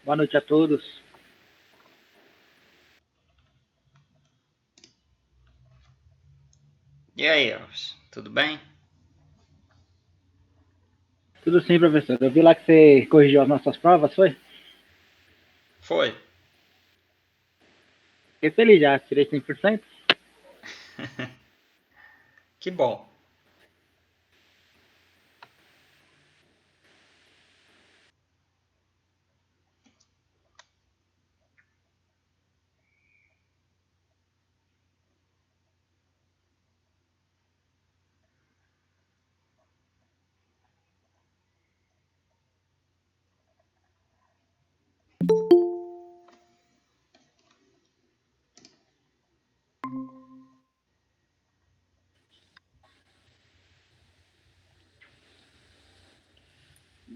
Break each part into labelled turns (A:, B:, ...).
A: Boa noite a todos.
B: E aí, Elvis, tudo bem?
A: Tudo sim, professor. Eu vi lá que você corrigiu as nossas provas, foi?
B: Foi.
A: Fiquei feliz já, tirei 100%.
B: Que bom.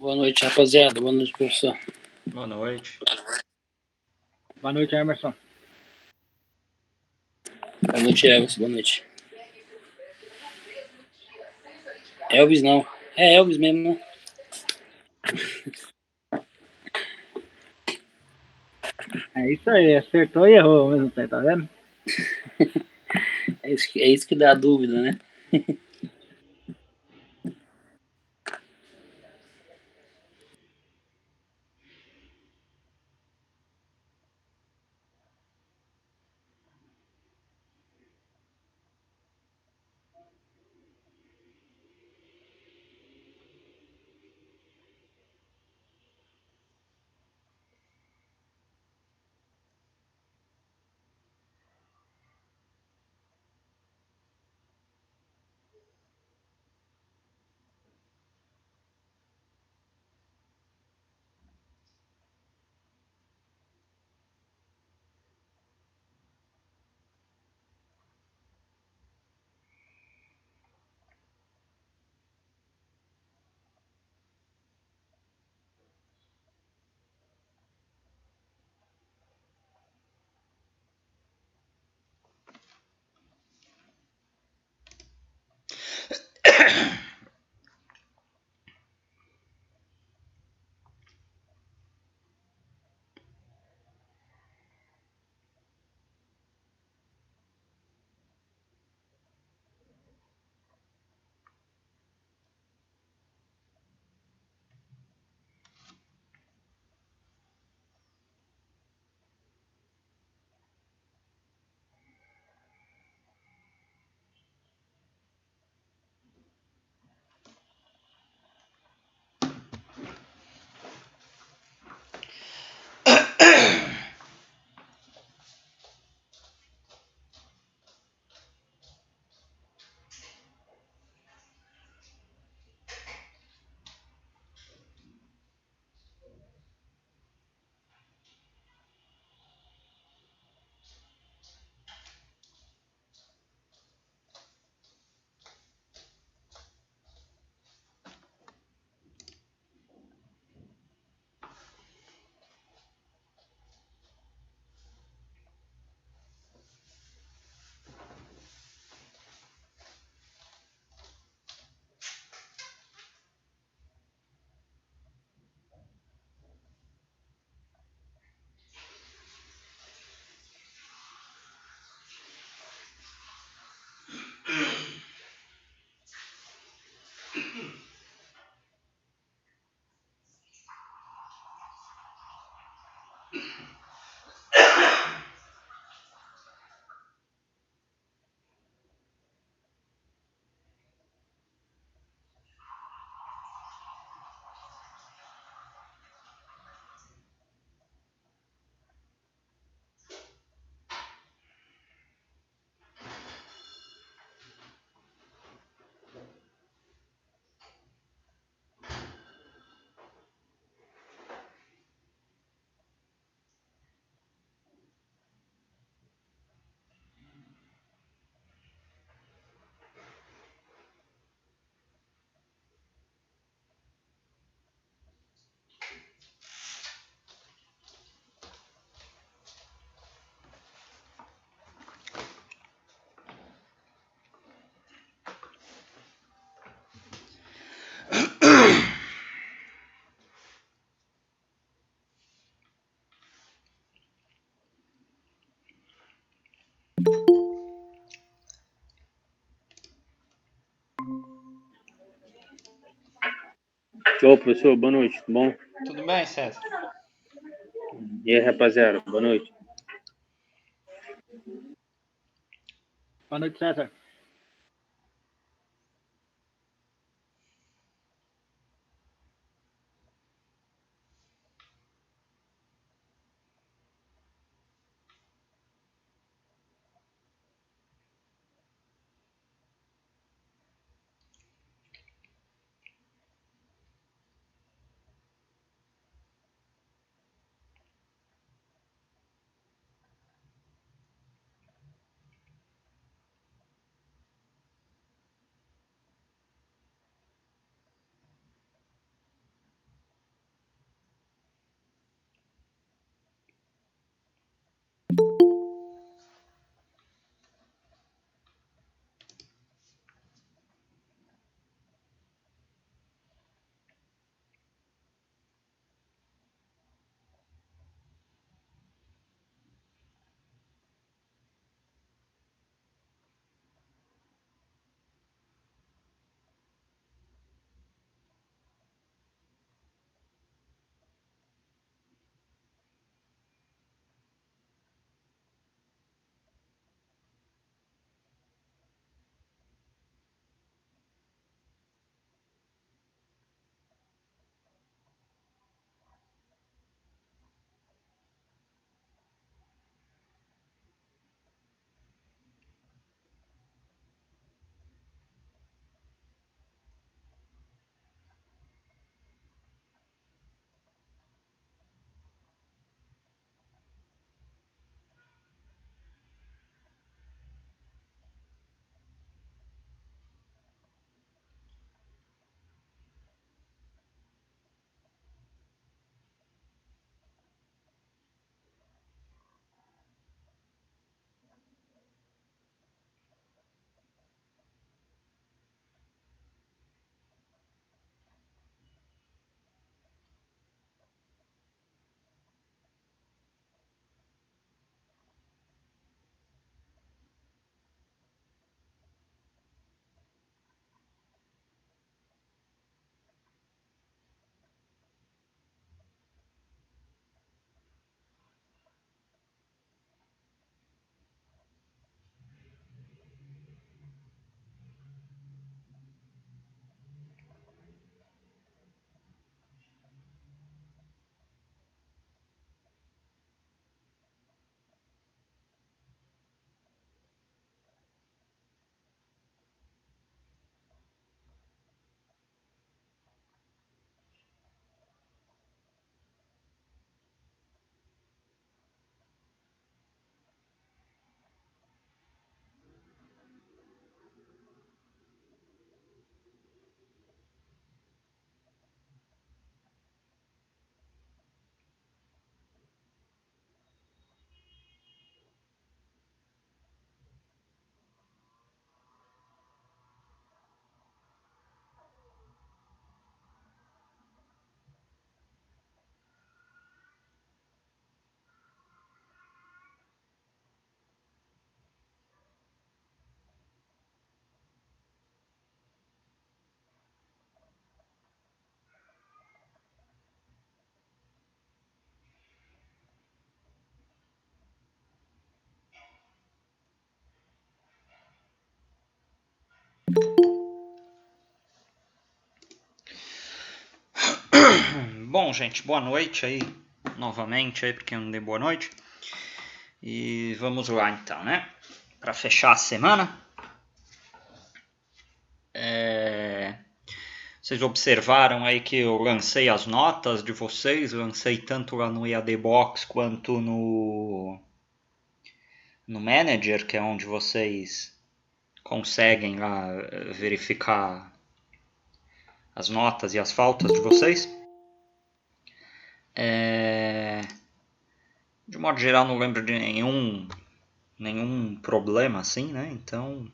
C: Boa noite, rapaziada. Boa noite, professor.
B: Boa noite.
A: Boa noite, Emerson.
C: Boa noite, Elvis. Boa noite. Elvis não. É Elvis mesmo, né?
A: É isso aí, acertou e errou ao mesmo tempo, tá vendo?
C: É isso que dá a dúvida, né?
D: Ô, professor, boa noite, tudo bom?
B: Tudo bem, César?
D: E aí, rapaziada, boa noite.
A: Boa noite, César.
B: Bom, gente, boa noite aí, novamente aí, porque eu não dei boa noite. E vamos lá então, né? Para fechar a semana. Vocês observaram aí que eu lancei as notas de vocês, lancei tanto lá no EAD Box quanto no Manager, que é onde vocês conseguem lá verificar as notas e as faltas de vocês. De modo geral, não lembro de nenhum problema assim, né? Então,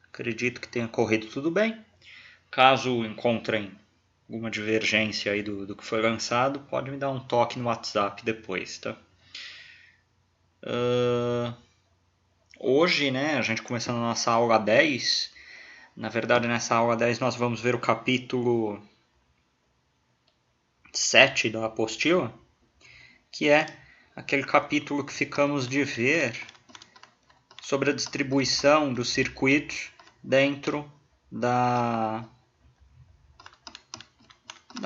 B: acredito que tenha corrido tudo bem. Caso encontrem alguma divergência aí do que foi lançado, pode me dar um toque no WhatsApp depois, tá? Hoje, né, a gente começando a nossa aula 10. Na verdade, nessa aula 10 nós vamos ver o capítulo 7 da apostila, que é aquele capítulo que ficamos de ver sobre a distribuição dos circuitos dentro da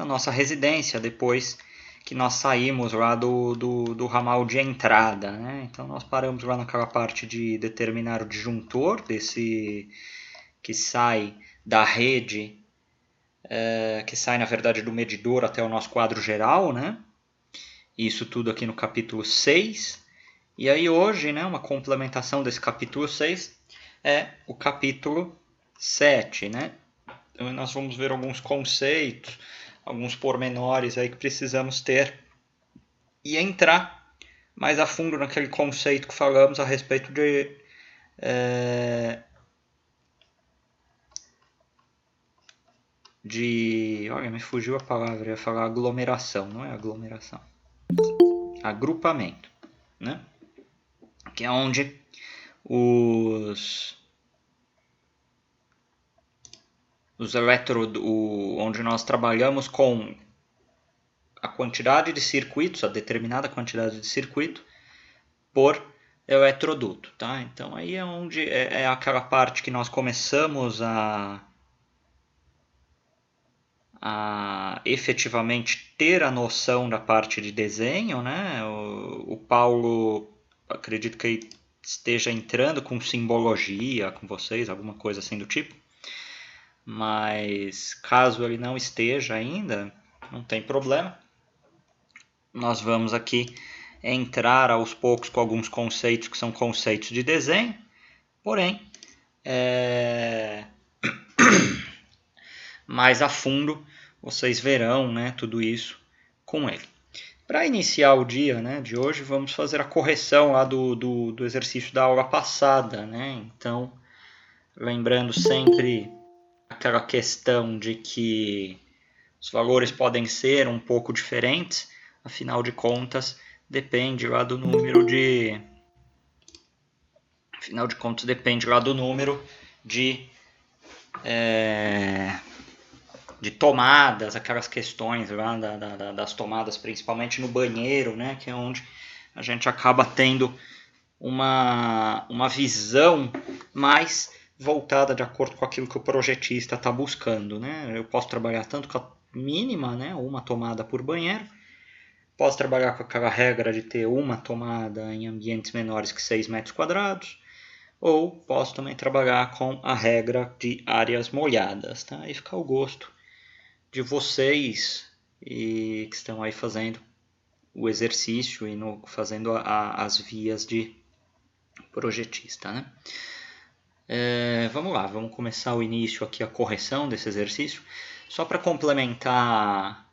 B: nossa residência, depois que nós saímos lá do ramal de entrada, né? Então nós paramos lá naquela parte de determinar o disjuntor, desse que sai da rede, que sai na verdade do medidor até o nosso quadro geral, né? Isso tudo aqui no capítulo 6. E aí hoje, né, uma complementação desse capítulo 6 é o capítulo 7, né? Então nós vamos ver alguns conceitos, alguns pormenores aí que precisamos ter e entrar mais a fundo naquele conceito que falamos a respeito olha, me fugiu a palavra, eu ia falar aglomeração, não é aglomeração, agrupamento, né? Que é onde onde nós trabalhamos com a quantidade de circuitos, a determinada quantidade de circuito por eletroduto, tá? Então aí é onde é aquela parte que nós começamos a efetivamente ter a noção da parte de desenho, né? O Paulo, acredito que ele esteja entrando com simbologia com vocês, alguma coisa assim do tipo. Mas caso ele não esteja ainda, não tem problema. Nós vamos aqui entrar aos poucos com alguns conceitos que são conceitos de desenho, porém, mais a fundo vocês verão, né, tudo isso com ele. Para iniciar o dia, né, de hoje, vamos fazer a correção lá do exercício da aula passada, né? Então, lembrando sempre aquela questão de que os valores podem ser um pouco diferentes, afinal de contas, depende lá do número de... Afinal de contas, depende lá do número de tomadas, aquelas questões lá das tomadas, principalmente no banheiro, né, que é onde a gente acaba tendo uma visão mais voltada de acordo com aquilo que o projetista está buscando, né? Eu posso trabalhar tanto com a mínima, né, uma tomada por banheiro, posso trabalhar com aquela regra de ter uma tomada em ambientes menores que 6 metros quadrados, ou posso também trabalhar com a regra de áreas molhadas, tá? Aí fica ao gosto de vocês que estão aí fazendo o exercício e fazendo as vias de projetista, né? Vamos lá, vamos começar o início aqui, a correção desse exercício. Só para complementar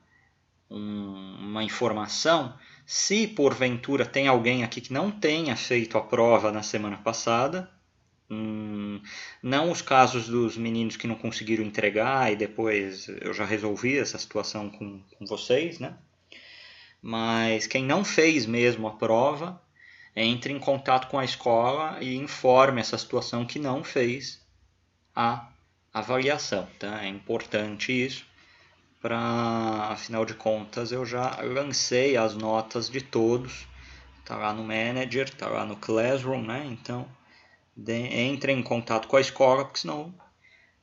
B: uma informação, se porventura tem alguém aqui que não tenha feito a prova na semana passada, não os casos dos meninos que não conseguiram entregar e depois eu já resolvi essa situação com vocês, né? Mas quem não fez mesmo a prova, entre em contato com a escola e informe essa situação que não fez a avaliação, tá? É importante isso, afinal de contas eu já lancei as notas de todos, tá lá no Manager, tá lá no Classroom, né? Então entre em contato com a escola, porque senão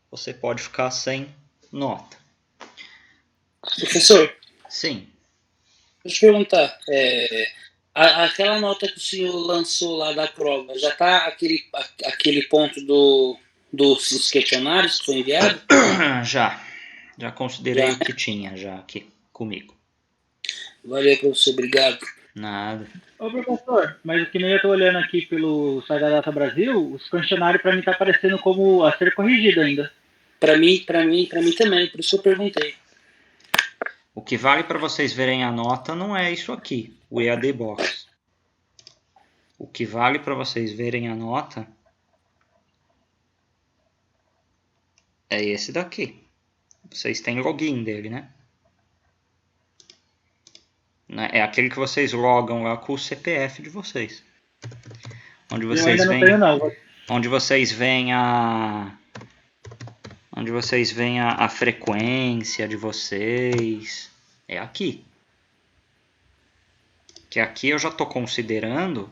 B: você pode ficar sem nota.
C: Professor?
B: Sim.
C: Deixa eu perguntar, aquela nota que o senhor lançou lá da prova, já está aquele ponto dos questionários que foi enviado?
B: Já considerei o que tinha já aqui comigo.
C: Valeu, professor, obrigado.
B: Nada.
A: Ô professor, mas o que nem eu tô olhando aqui pelo site da Data Brasil, os questionários para mim tá aparecendo como a ser corrigido ainda.
C: Para mim também, por isso eu perguntei.
B: O que vale para vocês verem a nota não é isso aqui, o EAD Box. O que vale para vocês verem a nota é esse daqui. Vocês têm login dele, né? É aquele que vocês logam lá com o CPF de vocês. Onde vocês
A: eu ainda não tenho, não.
B: Onde vocês veem a frequência de vocês, é aqui. Que aqui eu já estou considerando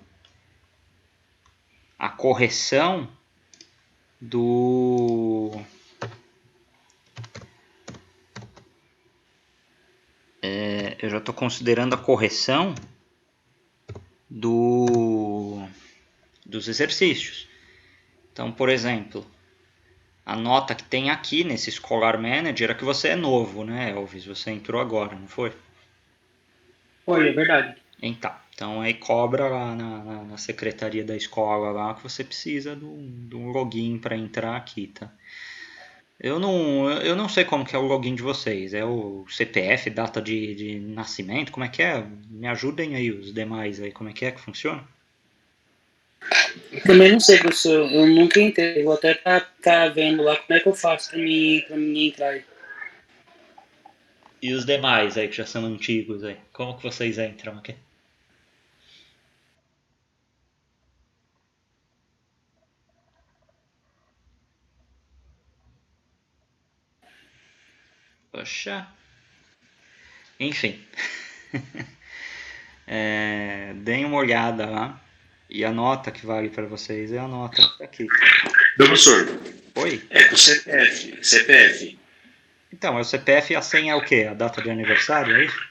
B: a correção do... eu já estou considerando a correção dos exercícios. Então, por exemplo, a nota que tem aqui nesse Scholar Manager é que você é novo, né, Elvis? Você entrou agora, não foi?
A: Foi, é verdade.
B: Então aí cobra lá na secretaria da escola lá que você precisa de um login para entrar aqui, tá? Eu não sei como que é o login de vocês. É o CPF, data de nascimento? Como é que é? Me ajudem aí os demais aí. Como é que funciona?
C: Eu também não sei, professor. Eu nunca entrei. Vou até tá vendo lá como é que eu faço pra mim entrar aí.
B: E os demais aí que já são antigos aí? Como que vocês entram aqui? Poxa. Enfim. Deem uma olhada lá. E a nota que vale para vocês é a nota que tá aqui.
E: Professor,
B: Oi?
E: é com CPF. CPF.
B: Então, o CPF e a senha é o quê? A data de aniversário, é isso?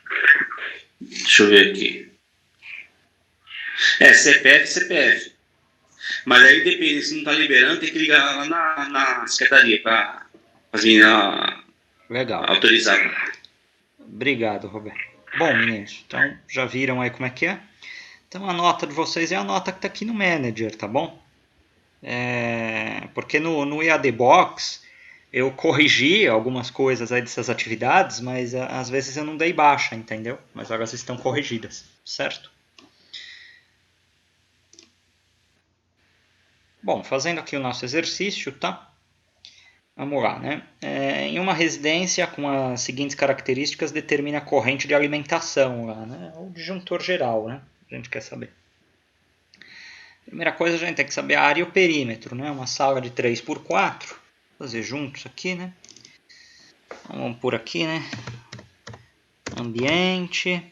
E: Deixa eu ver aqui. É CPF, CPF. Mas aí depende, se não tá liberando, tem que ligar lá na secretaria para as meninas
B: Legal.
E: autorizar.
B: Obrigado, Roberto. Bom, meninos, então já viram aí como é que é? Então a nota de vocês é a nota que está aqui no Manager, tá bom? Porque no EAD Box eu corrigi algumas coisas aí dessas atividades, mas às vezes eu não dei baixa, entendeu? Mas elas estão corrigidas, certo? Bom, fazendo aqui o nosso exercício, tá? Vamos lá, né? Em uma residência com as seguintes características determina a corrente de alimentação lá, né? O disjuntor geral, né? A gente quer saber. Primeira coisa, a gente tem que saber a área e o perímetro, né? Uma sala de 3x4. Vou fazer juntos aqui, né? Vamos por aqui, né? Ambiente.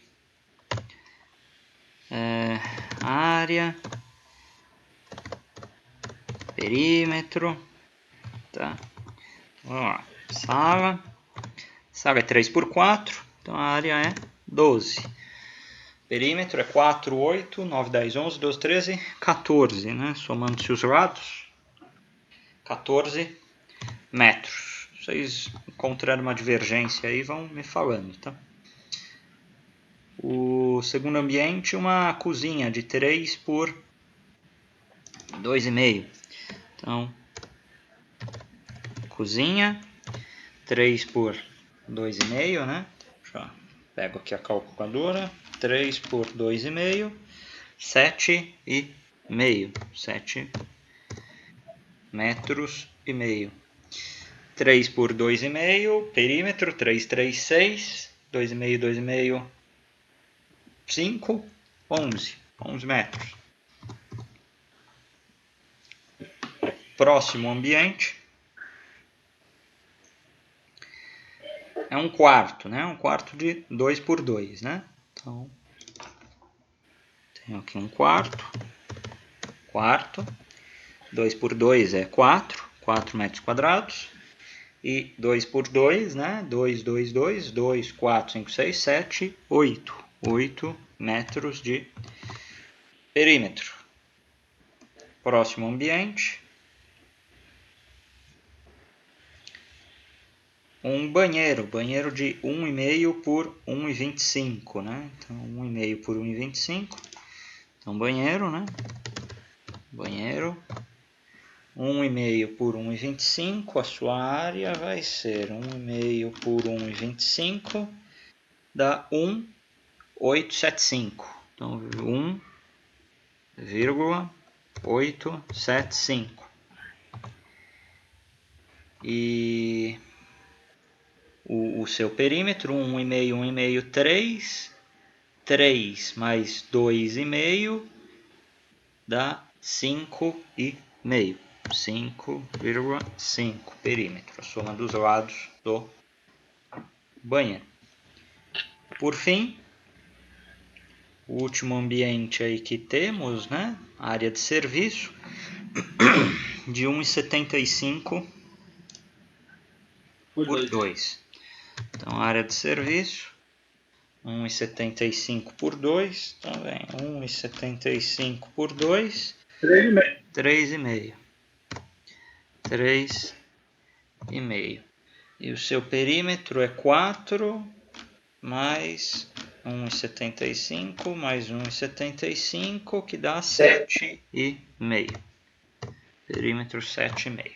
B: Área. Perímetro. Tá? Vamos lá. Sala. Sala é 3x4. Então a área é 12. Perímetro é 4, 8, 9, 10, 11, 12, 13, 14, né? Somando-se os lados, 14 metros. Vocês encontrarem uma divergência aí, vão me falando, tá? O segundo ambiente, uma cozinha de 3 por 2,5. Então, cozinha, 3 por 2,5, né? Já pego aqui a calculadora. 3 por 2,5, 7,5. 7 metros e meio. 3 por 2,5, perímetro, 3, 3, 6, 2,5, 2,5, 5, 11. 11 metros. Próximo ambiente é um quarto, né? Um quarto de 2 por 2, né? Então, tenho aqui um quarto. 2 por 2 é 4 metros quadrados. E 2 por 2, né? 2, 2, 2, 2, 4, 5, 6, 7, 8. 8 metros de perímetro. Próximo ambiente. Um banheiro de 1,5 por 1,25, né? Então, 1,5 por 1,25. Então, banheiro, né? Banheiro. 1,5 por 1,25. A sua área vai ser 1,5 por 1,25. Dá 1,875. Então, 1,875. E o seu perímetro, 1,5, 1,5, 3. 3 mais 2,5 dá 5,5. 5,5 perímetro. A soma dos lados do banheiro. Por fim, o último ambiente aí que temos, né? Área de serviço de 1,75 por 2. Então, área de serviço 1,75 por 2, também 1,75 por 2, 3,5. 3,5. E o seu perímetro é 4 mais 1,75 mais 1,75, que dá 7,5. Perímetro 7,5.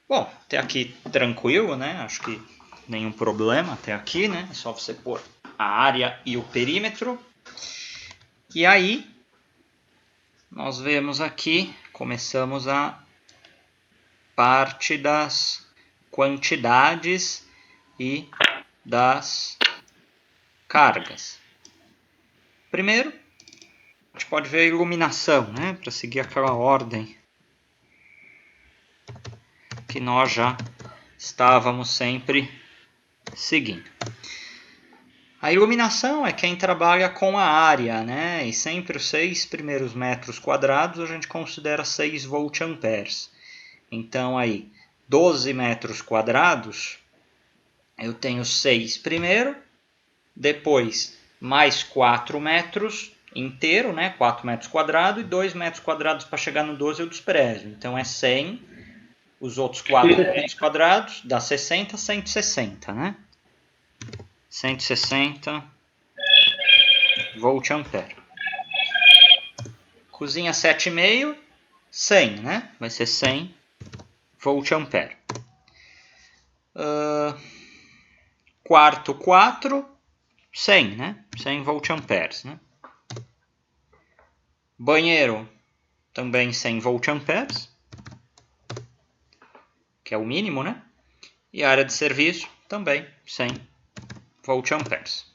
B: Bom, até aqui tranquilo, né? Acho que nenhum problema até aqui, né? É só você pôr a área e o perímetro. E aí, nós vemos aqui, começamos a parte das quantidades e das cargas. Primeiro, a gente pode ver a iluminação, né? Para seguir aquela ordem que nós já estávamos sempre seguindo. A iluminação é quem trabalha com a área, né? E sempre os 6 primeiros metros quadrados a gente considera 6 volt-amperes. Então aí, 12 metros quadrados, eu tenho 6 primeiro, depois mais 4 metros inteiro, né? 4 metros quadrados, e 2 metros quadrados para chegar no 12 eu desprezo. Então é 100, os outros 4 metros quadrados dá 60, 160, né? 160 volt-ampere. Cozinha 7,5, 100, né? Vai ser 100 volt-ampere. Quarto 4, 100, né? 100 volt-amperes, né? Banheiro, também 100 volt-amperes, que é o mínimo, né? E área de serviço, também 100 volt-amperes.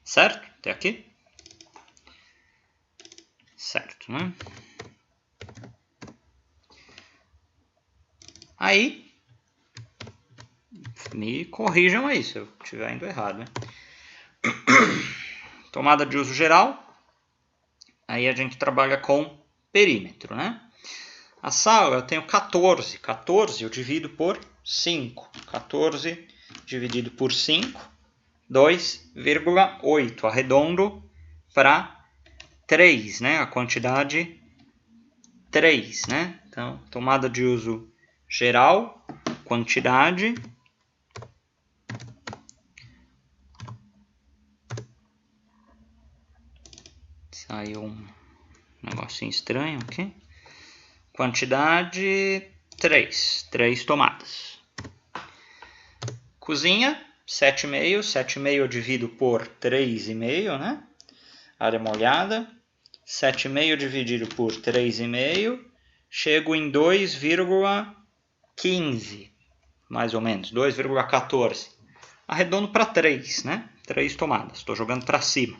B: Certo? Até aqui? Certo, né? Aí, me corrijam aí se eu estiver indo errado, né? Tomada de uso geral. Aí a gente trabalha com perímetro, né? A sala eu tenho 14. 14 eu divido por 5. 14 dividido por 5, 2,8. Arredondo para 3, né? A quantidade 3, né? Então, tomada de uso geral, quantidade. Saiu um negocinho estranho aqui. Quantidade 3. 3 tomadas. Cozinha 7,5. 7,5 eu divido por 3,5, né? Área molhada. 7,5 dividido por 3,5. Chego em 2,15. Mais ou menos. 2,14. Arredondo para 3, né? 3 tomadas. Estou jogando para cima.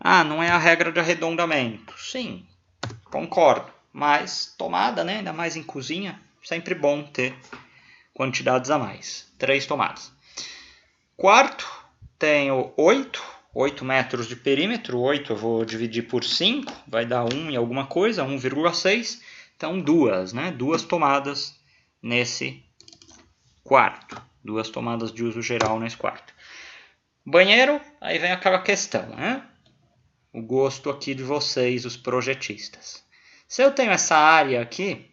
B: Ah, não é a regra de arredondamento. Sim, concordo. Mas tomada, né? Ainda mais em cozinha, sempre bom ter quantidades a mais. 3 tomadas. Quarto, tenho 8 metros de perímetro. 8 eu vou dividir por 5, vai dar 1 e alguma coisa, 1,6. Então 2, né? 2 tomadas nesse quarto. 2 tomadas de uso geral nesse quarto. Banheiro, aí vem aquela questão, né? O gosto aqui de vocês, os projetistas. Se eu tenho essa área aqui,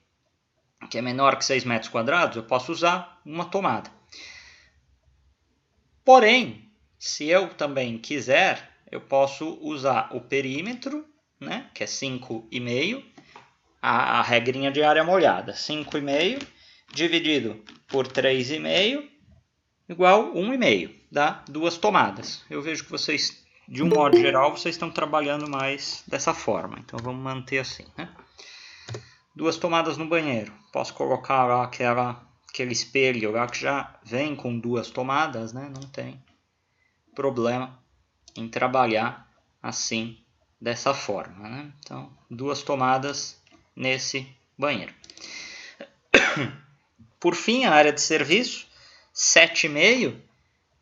B: que é menor que 6 metros quadrados, eu posso usar uma tomada. Porém, se eu também quiser, eu posso usar o perímetro, né, que é 5,5, a regrinha de área molhada. 5,5 dividido por 3,5 igual 1,5. Dá 2 tomadas. Eu vejo que vocês, de um modo geral, vocês estão trabalhando mais dessa forma. Então vamos manter assim, né? 2 tomadas no banheiro. Posso colocar lá aquele espelho lá que já vem com 2 tomadas, né? Não tem problema em trabalhar assim, dessa forma, né? Então, 2 tomadas nesse banheiro. Por fim, a área de serviço, 7,5.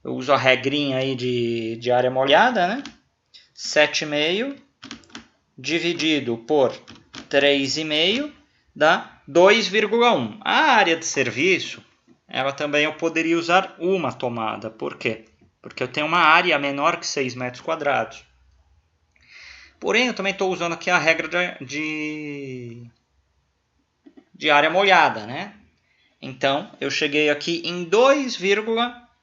B: eu uso a regrinha aí de área molhada, né? 7,5 dividido por 3,5 dá 2,1. A área de serviço, ela também eu poderia usar uma tomada. Por quê? Porque eu tenho uma área menor que 6 metros quadrados. Porém, eu também estou usando aqui a regra de área molhada, né? Então, eu cheguei aqui em 2,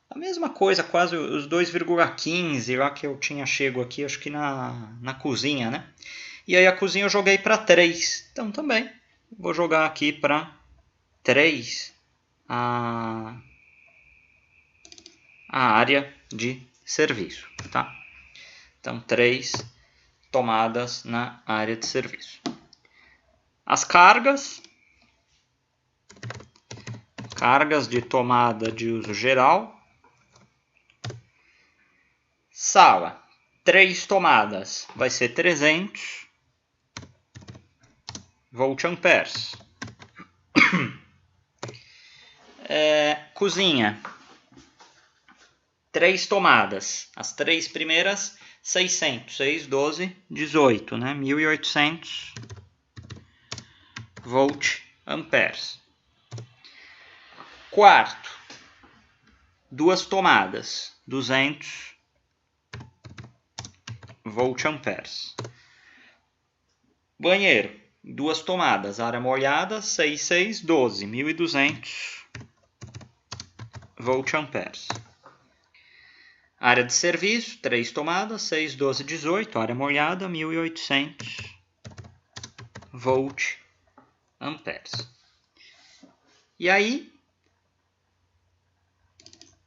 B: a mesma coisa, quase os 2,15 lá que eu tinha chego aqui, acho que na cozinha, né? E aí a cozinha eu joguei para 3. Então, também vou jogar aqui para 3 a área de serviço, tá? Então, 3 tomadas na área de serviço. As cargas de tomada de uso geral. Sala, 3 tomadas, vai ser 300 volt-amperes. Cozinha, 3 tomadas, as 3 primeiras 600, 6, 12, 18, né? 1800 volt-amperes. Quarto, 2 tomadas, 200 volt-amperes. Banheiro, 2 tomadas, área molhada, 6, 6, 12, 1200 volt-amperes. Área de serviço, 3 tomadas, 6, 12, 18, área molhada, 1800 volt-amperes. E aí,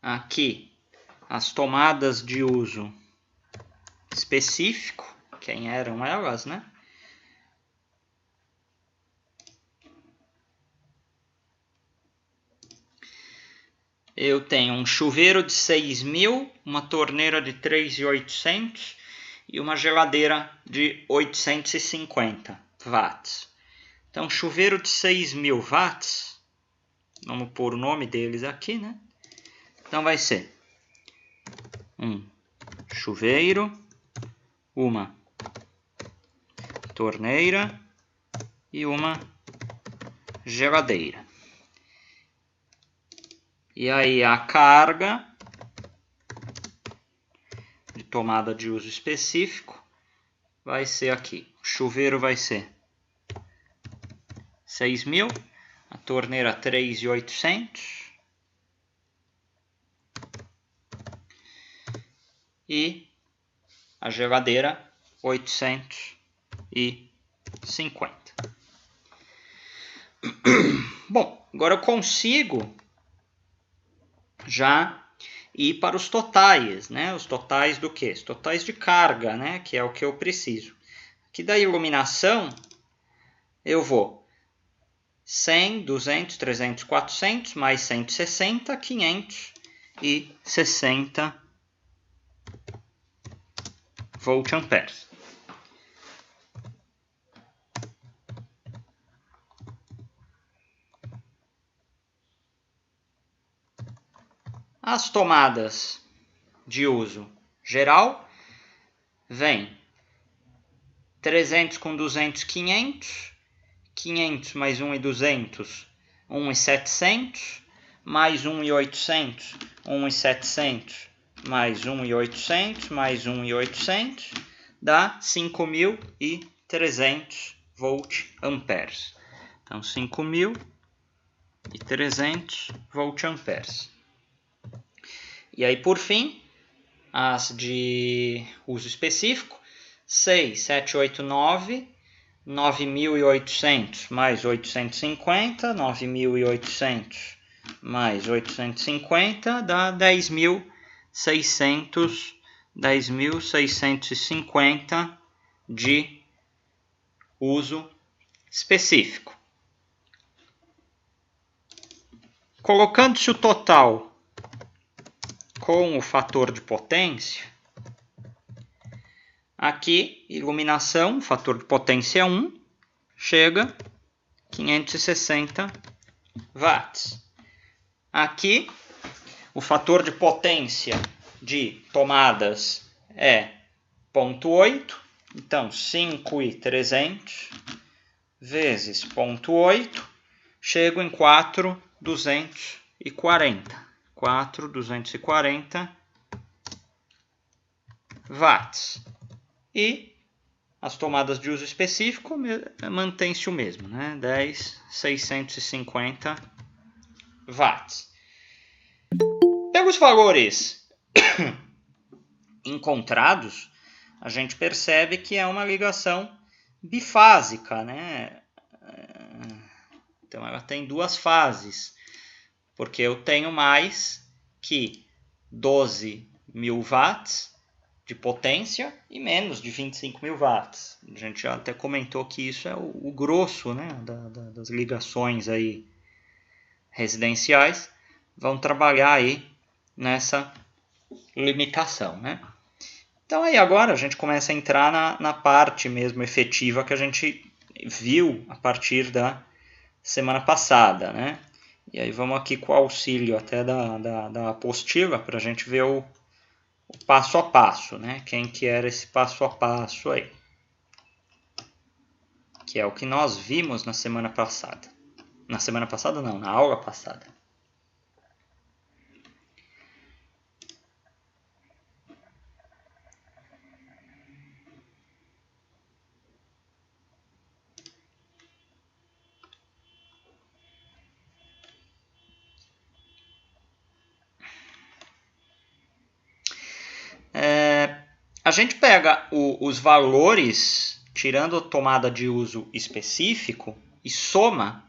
B: aqui, as tomadas de uso específico, quem eram elas, né? Eu tenho um chuveiro de 6.000, uma torneira de 3.800 e uma geladeira de 850 watts. Então, chuveiro de 6.000 watts, vamos pôr o nome deles aqui, né? Então, vai ser um chuveiro, uma torneira e uma geladeira. E aí a carga de tomada de uso específico vai ser aqui. O chuveiro vai ser 6.000, a torneira 3.800 e a geladeira 850. Bom, agora eu consigo já ir para os totais, né? Os totais do quê? Os totais de carga, né? Que é o que eu preciso. Aqui da iluminação, eu vou 100, 200, 300, 400, mais 160, 560 volt-amperes. As tomadas de uso geral vem 300 com 200, 500, 500 mais 1.200, 1.700, mais 1.800, 1.700, mais 1.800, mais 1.800, dá 5.300 volt-amperes. Então, 5.300 volt-amperes. E aí, por fim, as de uso específico, 6, 7, 8, 9, 9.800 mais 850, 9.800 mais 850 dá 10.650 de uso específico. Colocando-se o total com o fator de potência, aqui, iluminação, fator de potência 1, chega 560 watts. Aqui, O fator de potência de tomadas é 0,8. Então, 5.300 vezes 0,8, chego em 4.240. 4.240 watts. E as tomadas de uso específico mantém-se o mesmo, né? 10.650 watts. Pega os valores encontrados, a gente percebe que é uma ligação bifásica, né? Então ela tem duas fases, porque eu tenho mais que 12.000 watts de potência e menos de 25.000 watts. A gente já até comentou que isso é o grosso, né, das ligações aí residenciais, vão trabalhar aí nessa limitação, né? Então aí agora a gente começa a entrar na parte mesmo efetiva que a gente viu a partir da semana passada, né? E aí vamos aqui com o auxílio até da apostila para a gente ver o passo a passo, né? Quem que era esse passo a passo aí? Que é o que nós vimos na semana passada. Na semana passada não, na aula passada. A gente pega os valores, tirando a tomada de uso específico, e soma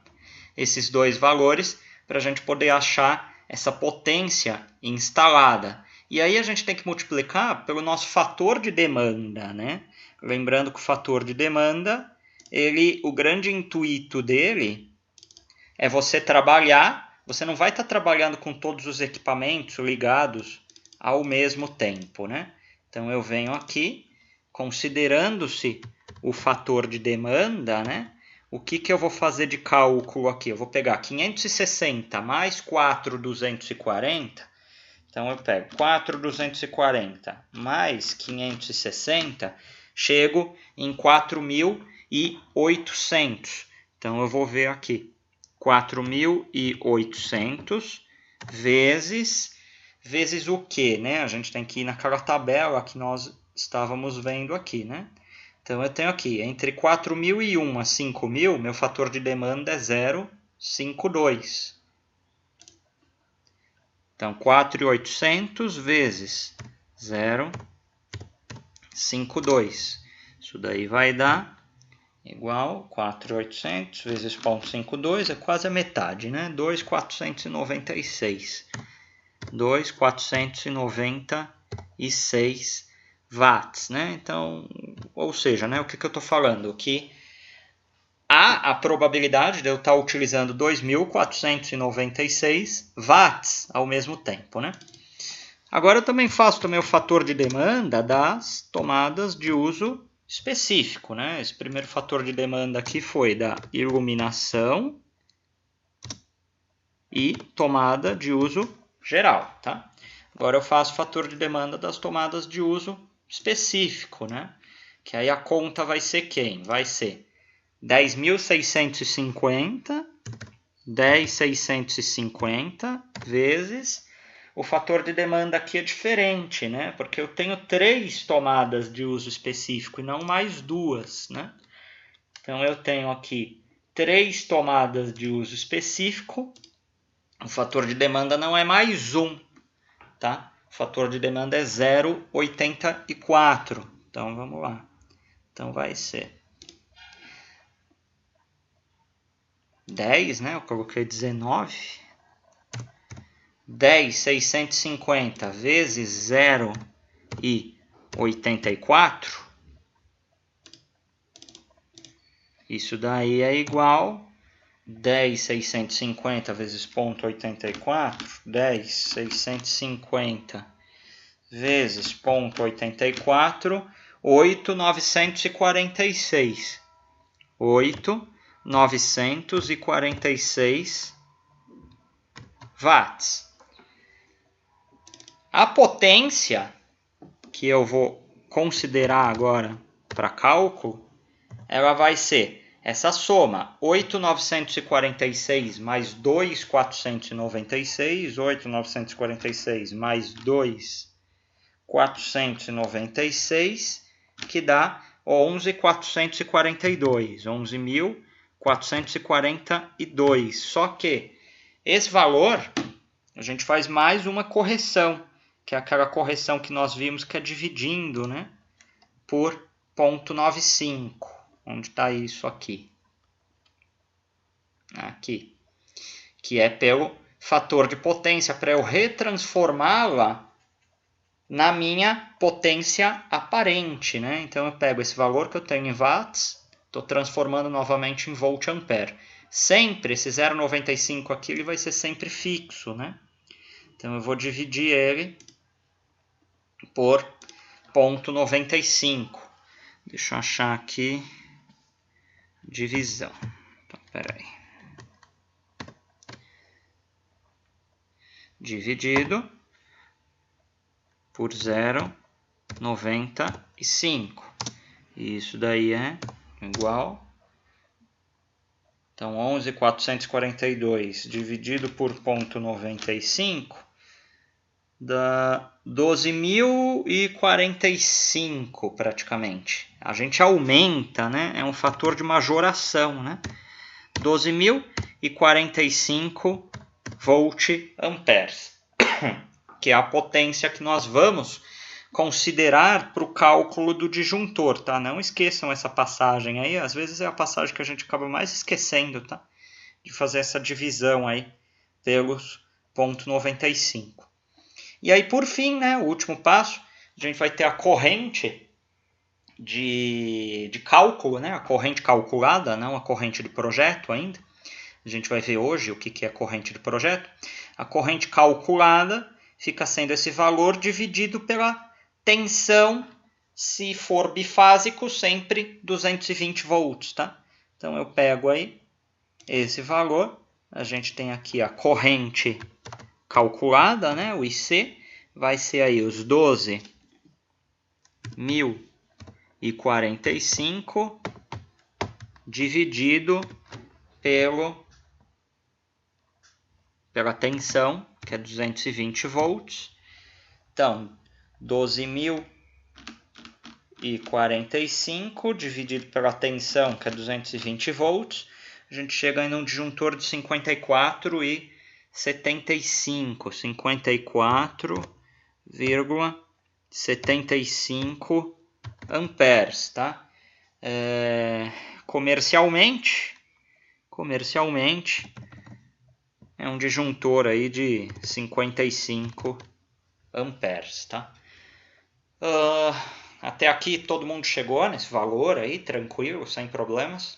B: esses dois valores para a gente poder achar essa potência instalada. E aí a gente tem que multiplicar pelo nosso fator de demanda, né? Lembrando que o fator de demanda, o grande intuito dele é você trabalhar, você não vai estar trabalhando com todos os equipamentos ligados ao mesmo tempo, né? Então eu venho aqui, considerando-se o fator de demanda, né? O que eu vou fazer de cálculo aqui? Eu vou pegar 560 mais 4.240. Então eu pego 4.240 mais 560, chego em 4.800. Então eu vou ver aqui, 4.800 vezes o que, né? A gente tem que ir naquela tabela que nós estávamos vendo aqui, né? Então eu tenho aqui, entre 4.001 a 5.000, meu fator de demanda é 0,52. Então 4.800 vezes 0,52. Isso daí vai dar igual 4.800 vezes 0,52, é quase a metade, né? 2.496. 2.496 watts, né? Então, ou seja, né, o que eu estou falando? Que há a probabilidade de eu estar utilizando 2.496 watts ao mesmo tempo, né? Agora eu também faço o fator de demanda das tomadas de uso específico, né? Esse primeiro fator de demanda aqui foi da iluminação e tomada de uso geral, tá? Agora eu faço o fator de demanda das tomadas de uso específico, né? Que aí a conta vai ser quem? Vai ser 10.650 vezes o fator de demanda aqui é diferente, né? Porque eu tenho 3 tomadas de uso específico e não mais 2, né? Então eu tenho aqui 3 tomadas de uso específico. O fator de demanda não é mais 1, tá? O fator de demanda é 0,84. Então vamos lá. Então vai ser 10, né? Eu coloquei 19. 10.650 vezes 0,84. Isso daí é igual 10.650 vezes 0,84. 10.650 vezes 0,84. 8.946. 8.946 watts. A potência que eu vou considerar agora para cálculo, ela vai ser essa soma, 8.946 mais 2.496, 8.946 mais 2.496, que dá 11.442, 11.442. Só que esse valor, a gente faz mais uma correção, que é aquela correção que nós vimos que é dividindo, né, por 0,95. Onde está isso aqui? Aqui. Que é pelo fator de potência, para eu retransformá-la na minha potência aparente, né? Então eu pego esse valor que eu tenho em watts, estou transformando novamente em volt-ampere. Sempre, esse 0,95 aqui, ele vai ser sempre fixo, né? Então eu vou dividir ele por 0,95. Deixa eu achar aqui. Divisão. Então, peraí. Dividido por 0,95. Isso daí é igual. Então, 11.442 dividido por 0,95 dá 12.045 praticamente. A gente aumenta, né? É um fator de majoração, né? 12.045 volt-amperes, que é a potência que nós vamos considerar para o cálculo do disjuntor, tá? Não esqueçam essa passagem aí, às vezes é a passagem que a gente acaba mais esquecendo, tá? De fazer essa divisão aí pelos 0,95. E aí, por fim, né, o último passo, a gente vai ter a corrente de cálculo, né, a corrente calculada, não a corrente de projeto ainda. A gente vai ver hoje o que é corrente de projeto. A corrente calculada fica sendo esse valor dividido pela tensão, se for bifásico, sempre 220 volts, tá? Então eu pego aí esse valor, a gente tem aqui a corrente calculada, né, o IC, vai ser aí os 12.045 dividido pela tensão, que é 220 volts. Então, 12.045 dividido pela tensão, que é 220 volts, a gente chega em um disjuntor de 54,75. 54,75 amperes, tá? Comercialmente é um disjuntor aí de 55 amperes, tá? Até aqui todo mundo chegou nesse valor aí, tranquilo, sem problemas?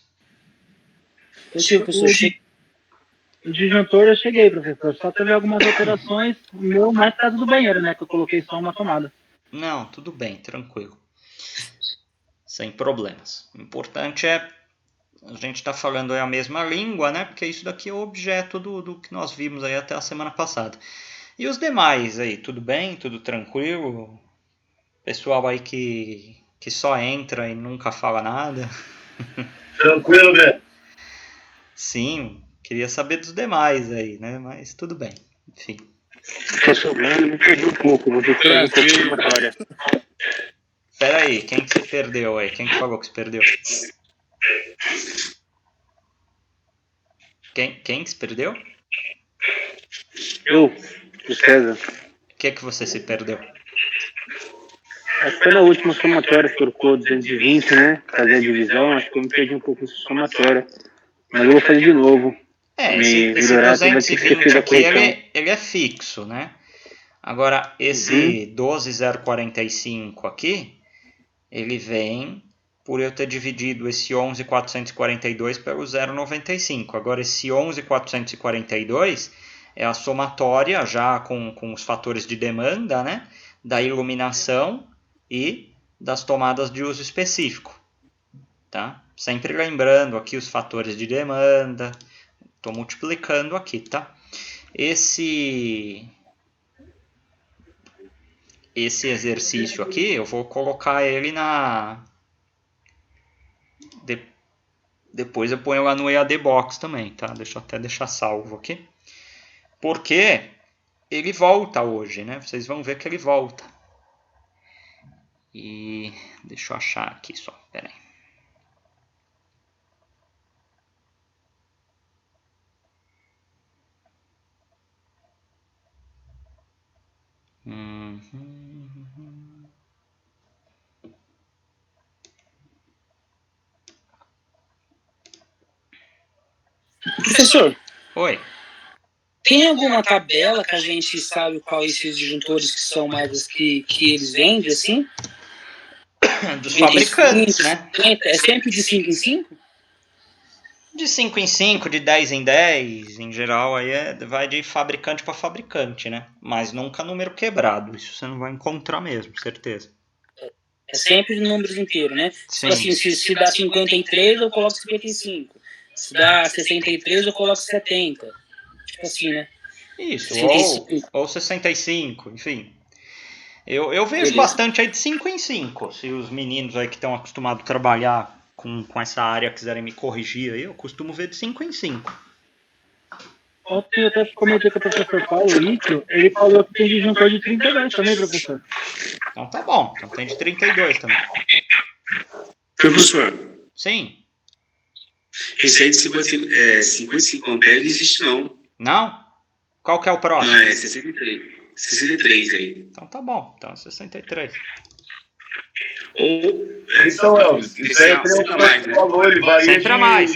A: O disjuntor eu cheguei, professor. Só teve algumas alterações, meu mais por causa do banheiro, né? Que eu coloquei só uma tomada.
B: Não, tudo bem, tranquilo. Sem problemas. O importante é a gente está falando aí a mesma língua, né? Porque isso daqui é o objeto do que nós vimos aí até a semana passada. E os demais aí, tudo bem? Tudo tranquilo? Pessoal aí que só entra e nunca fala nada?
D: Tranquilo, né?
B: Sim, queria saber dos demais aí, né? Mas tudo bem, enfim.
D: Professor, me perdi um pouco, vou ter que fazer um pouco de memória.
B: Espera aí, quem que se perdeu aí? Quem que falou que se perdeu? Quem que se perdeu?
D: Eu, o César.
B: O que você se perdeu?
D: Acho que foi na última somatória que trocou 220, né? Fazer a divisão, acho que eu me perdi um pouco nessa somatória. Mas eu vou fazer de novo.
B: Esse 220 aqui, ele é fixo, né? Agora, esse 12.045 aqui, ele vem por eu ter dividido esse 11.442 pelo 0,95. Agora, esse 11.442 é a somatória, já com os fatores de demanda, né? Da iluminação e das tomadas de uso específico. Tá? Sempre lembrando aqui os fatores de demanda. Estou multiplicando aqui, tá? Esse esse exercício aqui, eu vou colocar ele na... Depois eu ponho lá no EAD Box também, tá? Deixa eu até deixar salvo aqui. Porque ele volta hoje, né? Vocês vão ver que ele volta. E deixa eu achar aqui só, peraí.
C: Professor,
B: Oi.
C: tem alguma tabela que a gente sabe quais esses disjuntores que são mais as que eles vendem, assim?
B: Dos fabricantes, né?
C: É sempre de 5 em 5?
B: De 5 em 5, de 10 em 10, em geral, aí vai de fabricante para fabricante, né? Mas nunca número quebrado, isso você não vai encontrar mesmo, certeza.
C: É sempre números inteiros, né?
B: Sim.
C: Tipo assim, se dá 53, eu coloco 55. Se dá 63, eu coloco 70. Tipo assim, né?
B: Isso,
C: 65.
B: ou 65, enfim. Eu vejo
C: Beleza.
B: bastante aí de 5 em 5. Se os meninos aí que estão acostumados a trabalhar com essa área quiserem me corrigir aí, eu costumo ver de 5 em 5.
A: Ontem eu até comentei com o professor Paulo isso, ele falou que tem disjuntor de 32 também, professor.
B: Então tá bom, então tem de 32 também.
E: Professor,
B: Sim.
E: esse aí de 55 amperes não existe não.
B: Não? Qual que é o próximo?
E: Não, é 63. 63 aí.
B: Então tá bom, então é 63.
E: Ou...
D: Então, Elvis, isso aí
E: sempre a mais, né?
D: falou, ele varia
B: Sempre a mais.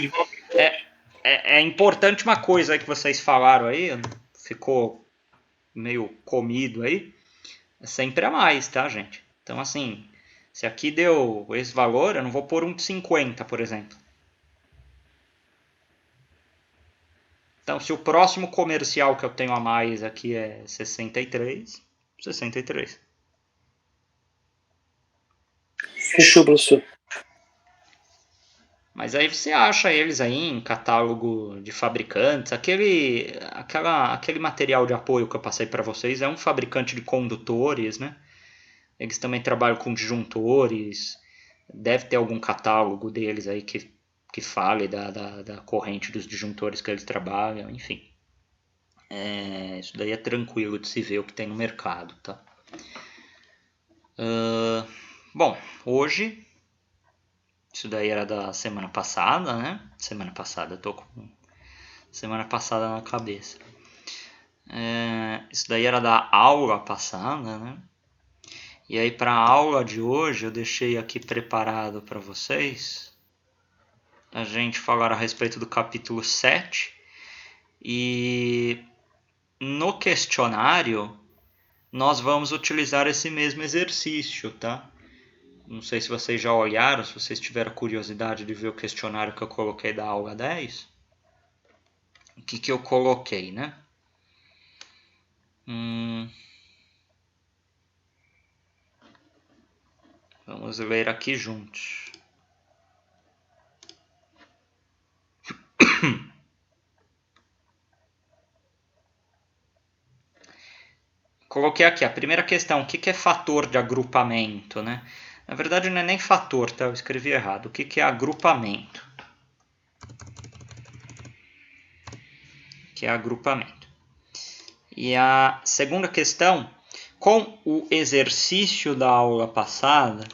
B: É importante uma coisa aí que vocês falaram aí, ficou meio comido aí, é sempre a mais, tá, gente? Então, assim, se aqui deu esse valor, eu não vou pôr um de 50, por exemplo. Então, se o próximo comercial que eu tenho a mais aqui é 63, 63.
C: Fechou, professor.
B: Mas aí você acha eles aí em catálogo de fabricantes. Aquele material de apoio que eu passei para vocês é um fabricante de condutores, né? Eles também trabalham com disjuntores. Deve ter algum catálogo deles aí que fale da corrente dos disjuntores que eles trabalham, enfim. Isso daí é tranquilo de se ver o que tem no mercado, tá? Bom, hoje... Isso daí era da semana passada, né? Semana passada, eu tô com semana passada na cabeça. Isso daí era da aula passada, né? E aí para a aula de hoje eu deixei aqui preparado para vocês a gente falar a respeito do capítulo 7. E no questionário nós vamos utilizar esse mesmo exercício, tá? Não sei se vocês já olharam, se vocês tiveram curiosidade de ver o questionário que eu coloquei da aula 10. O que eu coloquei, né? Vamos ler aqui juntos. Coloquei aqui a primeira questão, o que é fator de agrupamento, né? Na verdade não é nem fator, tá? Eu escrevi errado. O que é agrupamento? O que é agrupamento? E a segunda questão, com o exercício da aula passada,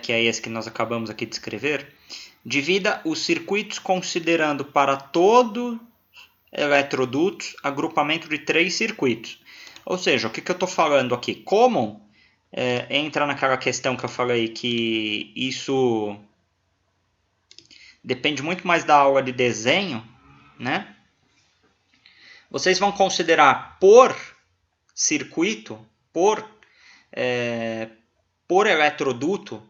B: que é esse que nós acabamos aqui de escrever, divida os circuitos considerando para todo eletrodutos agrupamento de 3 circuitos. Ou seja, o que eu estou falando aqui? Como entra naquela questão que eu falei que isso depende muito mais da aula de desenho, né? Vocês vão considerar por circuito, por eletroduto,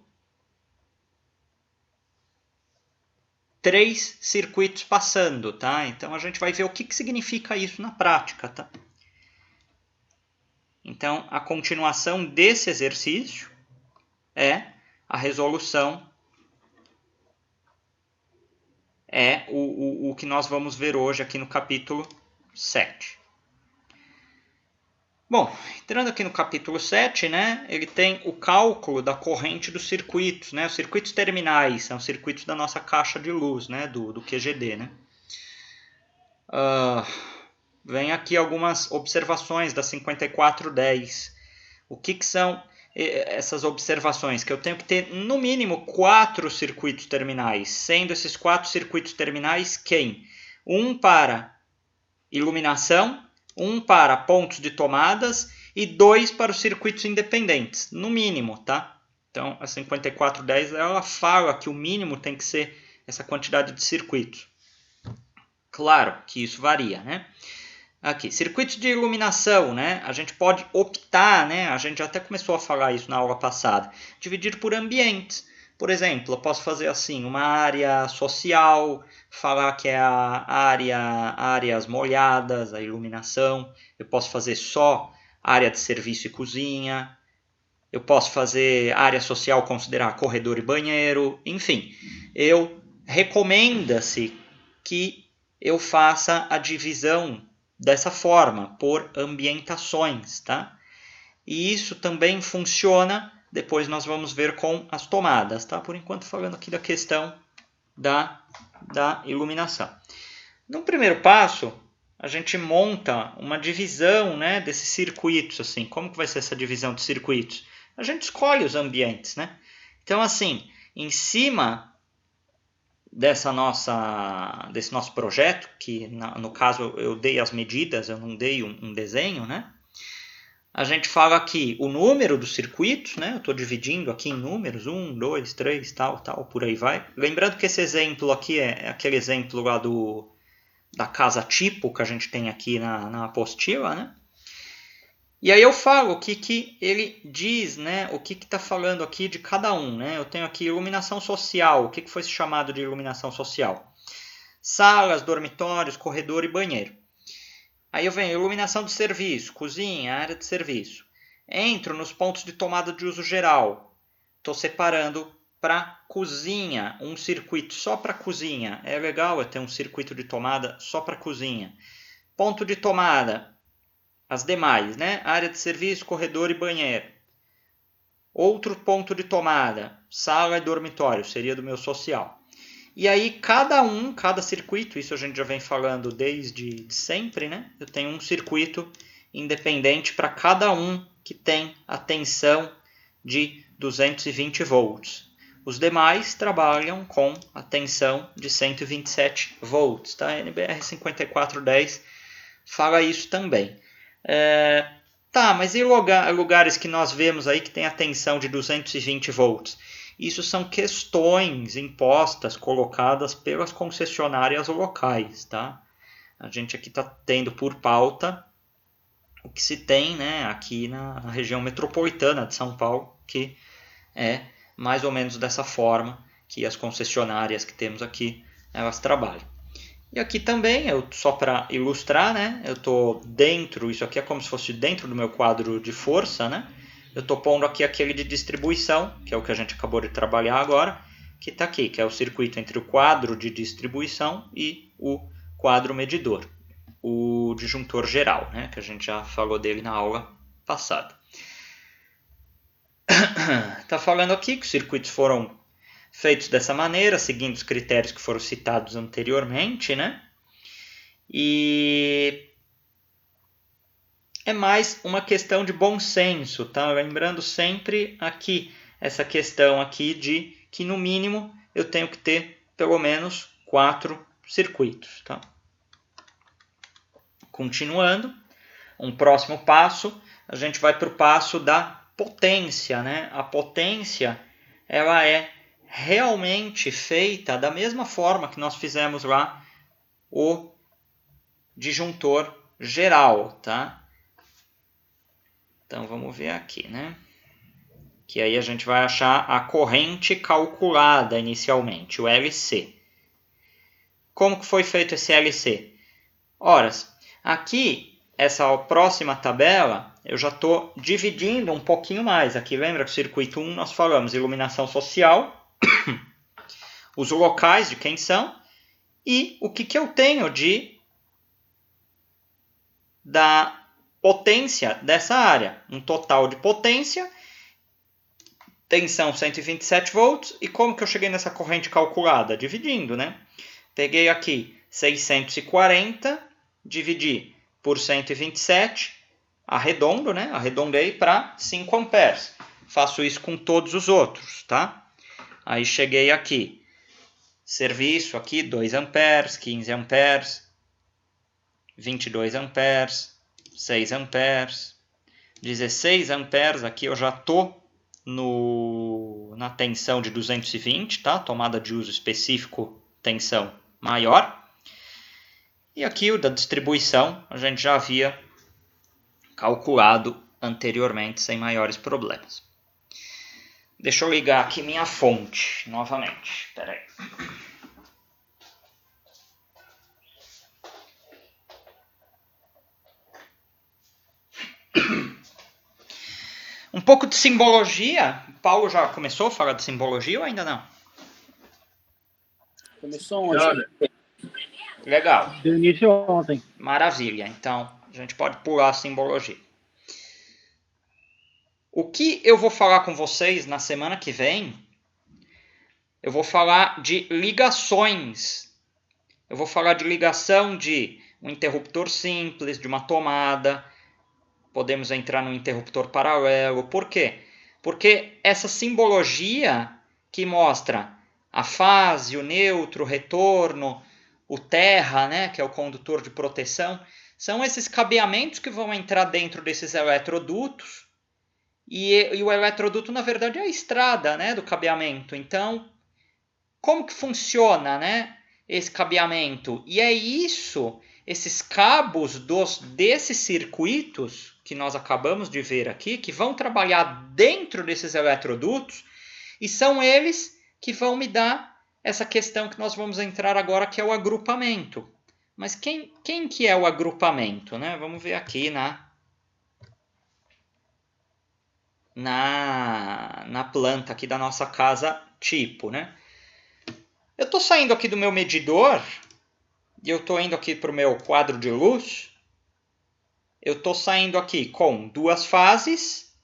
B: 3 circuitos passando, tá? Então a gente vai ver o que significa isso na prática, tá? Então a continuação desse exercício é a resolução é o que nós vamos ver hoje aqui no capítulo 7. Bom, entrando aqui no capítulo 7, né, ele tem o cálculo da corrente dos circuitos, né, os circuitos terminais, são os circuitos da nossa caixa de luz, né, do QGD. Né. Vem aqui algumas observações da 5410. O que são essas observações? Que eu tenho que ter no mínimo 4 circuitos terminais, sendo esses 4 circuitos terminais quem? Um para iluminação, um para pontos de tomadas e 2 para os circuitos independentes, no mínimo, tá? Então, a 5410 ela fala que o mínimo tem que ser essa quantidade de circuitos. Claro que isso varia, né? Aqui, circuitos de iluminação, né? A gente pode optar, né? A gente já até começou a falar isso na aula passada, dividir por ambientes. Por exemplo, eu posso fazer assim, uma área social, falar que é áreas molhadas, a iluminação. Eu posso fazer só área de serviço e cozinha. Eu posso fazer área social, considerar corredor e banheiro. Enfim, recomenda-se que eu faça a divisão dessa forma, por ambientações, tá? E isso também funciona, depois nós vamos ver com as tomadas, tá? Por enquanto falando aqui da questão da iluminação. No primeiro passo, a gente monta uma divisão, né, desses circuitos, assim. Como que vai ser essa divisão de circuitos? A gente escolhe os ambientes, né? Então, assim, em cima desse nosso projeto, que no caso eu dei as medidas, eu não dei um desenho, né? A gente fala aqui o número dos circuitos, né? Eu estou dividindo aqui em números, 1, 2, 3, tal, por aí vai. Lembrando que esse exemplo aqui é aquele exemplo lá da casa tipo que a gente tem aqui na apostila, né? E aí eu falo o que ele diz, né? O que está falando aqui de cada um, né? Eu tenho aqui iluminação social. O que foi chamado de iluminação social? Salas, dormitórios, corredor e banheiro. Aí eu venho iluminação de serviço, cozinha, área de serviço. Entro nos pontos de tomada de uso geral. Estou separando para cozinha, um circuito só para cozinha. É legal eu ter um circuito de tomada só para cozinha. Ponto de tomada. As demais, né? Área de serviço, corredor e banheiro. Outro ponto de tomada, sala e dormitório, seria do meu social. E aí cada circuito, isso a gente já vem falando desde sempre, né? Eu tenho um circuito independente para cada um que tem a tensão de 220 volts. Os demais trabalham com a tensão de 127 volts, tá? A NBR 5410 fala isso também. Mas e lugares que nós vemos aí que tem a tensão de 220 volts? Isso são questões impostas, colocadas pelas concessionárias locais, tá? A gente aqui está tendo por pauta o que se tem, né, aqui na região metropolitana de São Paulo, que é mais ou menos dessa forma que as concessionárias que temos aqui, elas trabalham. E aqui também, só para ilustrar, né, eu estou dentro, isso aqui é como se fosse dentro do meu quadro de força, né? Eu estou pondo aqui aquele de distribuição, que é o que a gente acabou de trabalhar agora, que está aqui, que é o circuito entre o quadro de distribuição e o quadro medidor, o disjuntor geral, né, que a gente já falou dele na aula passada. Está falando aqui que os circuitos foram feitos dessa maneira, seguindo os critérios que foram citados anteriormente, né? E é mais uma questão de bom senso, tá? Lembrando sempre aqui, essa questão aqui de que no mínimo eu tenho que ter pelo menos 4 circuitos, tá? Continuando, um próximo passo, a gente vai para o passo da potência, né? A potência, ela é realmente feita da mesma forma que nós fizemos lá o disjuntor geral, tá? Então vamos ver aqui, né? Que aí a gente vai achar a corrente calculada inicialmente, o LC. Como que foi feito esse LC? Ora, aqui, essa próxima tabela, eu já estou dividindo um pouquinho mais. Aqui lembra que o circuito 1 nós falamos iluminação social, os locais de quem são, e o que eu tenho da potência dessa área. Um total de potência, tensão 127 volts, e como que eu cheguei nessa corrente calculada? Dividindo, né? Peguei aqui 640, dividi por 127, arredondo, né? Arredondei para 5 amperes. Faço isso com todos os outros, tá? Aí cheguei aqui, serviço aqui 2 amperes, 15 amperes, 22 amperes, 6 amperes, 16 amperes, aqui eu já estou na tensão de 220, tá? Tomada de uso específico, tensão maior. E aqui o da distribuição a gente já havia calculado anteriormente sem maiores problemas. Deixa eu ligar aqui minha fonte novamente. Espera aí. Um pouco de simbologia. O Paulo já começou a falar de simbologia ou ainda não?
C: Começou onde?
B: Legal.
A: Deu início ontem.
B: Maravilha. Então, a gente pode pular a simbologia. O que eu vou falar com vocês na semana que vem, eu vou falar de ligações. Eu vou falar de ligação de um interruptor simples, de uma tomada. Podemos entrar no interruptor paralelo. Por quê? Porque essa simbologia que mostra a fase, o neutro, o retorno, o terra, né, que é o condutor de proteção, são esses cabeamentos que vão entrar dentro desses eletrodutos. E o eletroduto, na verdade, é a estrada, né, do cabeamento. Então, como que funciona, né, esse cabeamento? E é isso, esses cabos desses circuitos que nós acabamos de ver aqui, que vão trabalhar dentro desses eletrodutos, e são eles que vão me dar essa questão que nós vamos entrar agora, que é o agrupamento. Mas quem que é o agrupamento, né? Vamos ver aqui na planta aqui da nossa casa tipo, né? Eu estou saindo aqui do meu medidor e eu estou indo aqui para o meu quadro de luz. Eu estou saindo aqui com 2 fases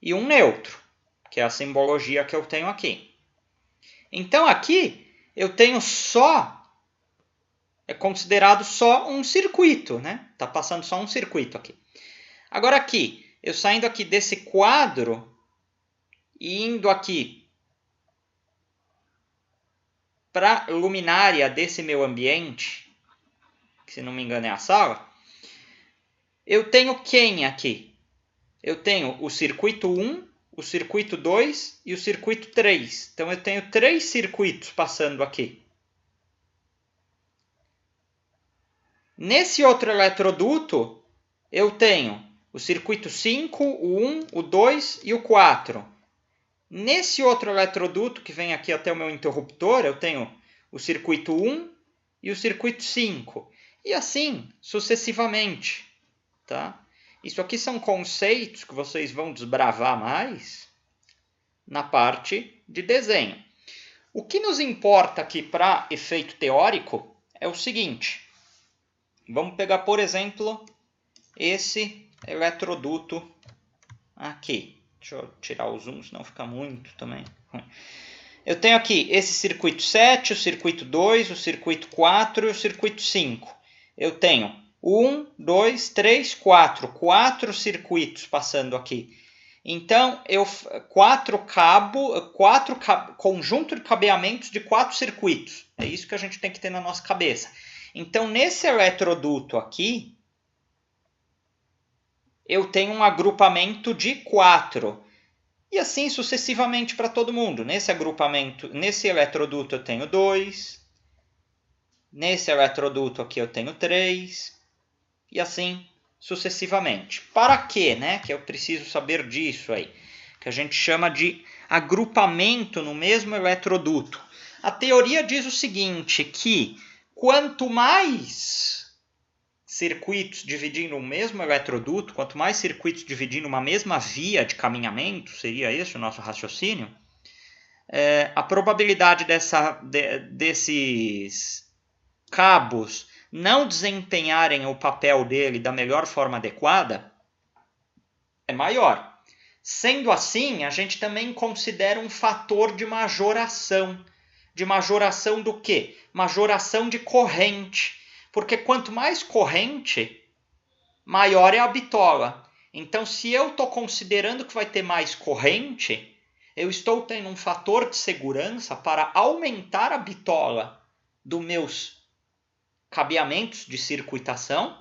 B: e um neutro, que é a simbologia que eu tenho aqui. Então aqui eu tenho é considerado só um circuito, né? Está passando só um circuito aqui. Agora aqui, eu saindo aqui desse quadro e indo aqui para a luminária desse meu ambiente, que se não me engano é a sala, eu tenho quem aqui? Eu tenho o circuito 1, o circuito 2 e o circuito 3. Então eu tenho 3 circuitos passando aqui. Nesse outro eletroduto, eu tenho o circuito 5, o 1, o 2 e o 4. Nesse outro eletroduto, que vem aqui até o meu interruptor, eu tenho o circuito 1 e o circuito 5. E assim, sucessivamente. Tá? Isso aqui são conceitos que vocês vão desbravar mais na parte de desenho. O que nos importa aqui para efeito teórico é o seguinte. Vamos pegar, por exemplo, esse eletroduto aqui. Deixa eu tirar o zoom, senão fica muito também ruim. Eu tenho aqui esse circuito 7, o circuito 2, o circuito 4 e o circuito 5. Eu tenho 1, 2, 3, 4. 4 circuitos passando aqui. Então, conjunto de cabeamentos de 4 circuitos. É isso que a gente tem que ter na nossa cabeça. Então, nesse eletroduto aqui, eu tenho um agrupamento de 4. E assim sucessivamente para todo mundo. Nesse eletroduto eu tenho 2. Nesse eletroduto aqui eu tenho 3. E assim sucessivamente. Para quê, né? Que eu preciso saber disso aí. Que a gente chama de agrupamento no mesmo eletroduto. A teoria diz o seguinte, que quanto mais circuitos dividindo o mesmo eletroduto, quanto mais circuitos dividindo uma mesma via de caminhamento, seria esse o nosso raciocínio, a probabilidade cabos não desempenharem o papel dele da melhor forma adequada, é maior. Sendo assim, a gente também considera um fator de majoração. De majoração do quê? Majoração de corrente. Porque quanto mais corrente, maior é a bitola. Então, se eu estou considerando que vai ter mais corrente, eu estou tendo um fator de segurança para aumentar a bitola dos meus cabeamentos de circuitação.